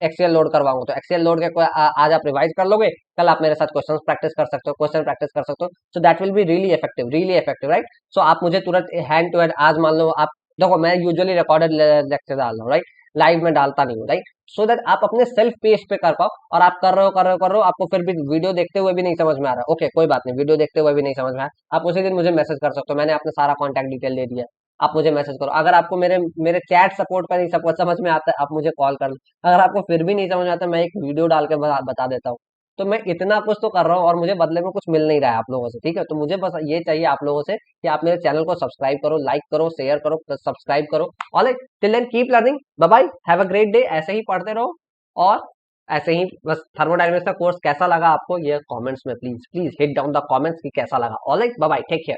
एक्सीएल लोड करवाऊंगा, तो एक्सीएल लोड के आज आप रिवाइज कर लोगे, कल आप मेरे साथ क्वेश्चन प्रैक्टिस कर सकते हो, क्वेश्चन प्रैक्टिस कर सकते हो। So that will be really effective, right. सो आप मुझे तुरंत हैंड टू हैंड, आज मान लो आप, देखो मैं यूजुअली रिकॉर्डेड लेक्चर डाल रहा हूँ, राइट, लाइव में डालता नहीं हूँ, राइट। सो दैट आप अपने सेल्फ पेज पे कर पाओ, और आप कर रहे हो, आपको फिर भी वीडियो देखते हुए भी नहीं समझ में आ रहा, ओके कोई बात नहीं, वीडियो देखते हुए भी नहीं समझ में आया, आप उसी दिन मुझे मैसेज कर सकते हो, मैंने अपना सारा कॉन्टैक्ट डिटेल दे दिया, आप मुझे मैसेज करो। अगर आपको मेरे मेरे चैट सपोर्ट पर नहीं समझ में आता है, आप मुझे कॉल कर लो। अगर आपको फिर भी नहीं समझ में आता, मैं एक वीडियो डाल के बता देता हूँ। तो मैं इतना कुछ तो कर रहा हूँ, और मुझे बदले में कुछ मिल नहीं रहा है आप लोगों से। ठीक है, तो मुझे बस ये चाहिए आप लोगों से कि आप मेरे चैनल को सब्सक्राइब करो, लाइक करो, शेयर करो, सब्सक्राइब करो। Alright, till then keep learning, bye bye, have a great day. ऐसे ही पढ़ते रहो, और ऐसे ही बस। थर्मोडायनेमिक्स का कोर्स कैसा लगा आपको, ये कमेंट्स में please please hit down the comments कि कैसा लगा। Alright, bye bye, take care.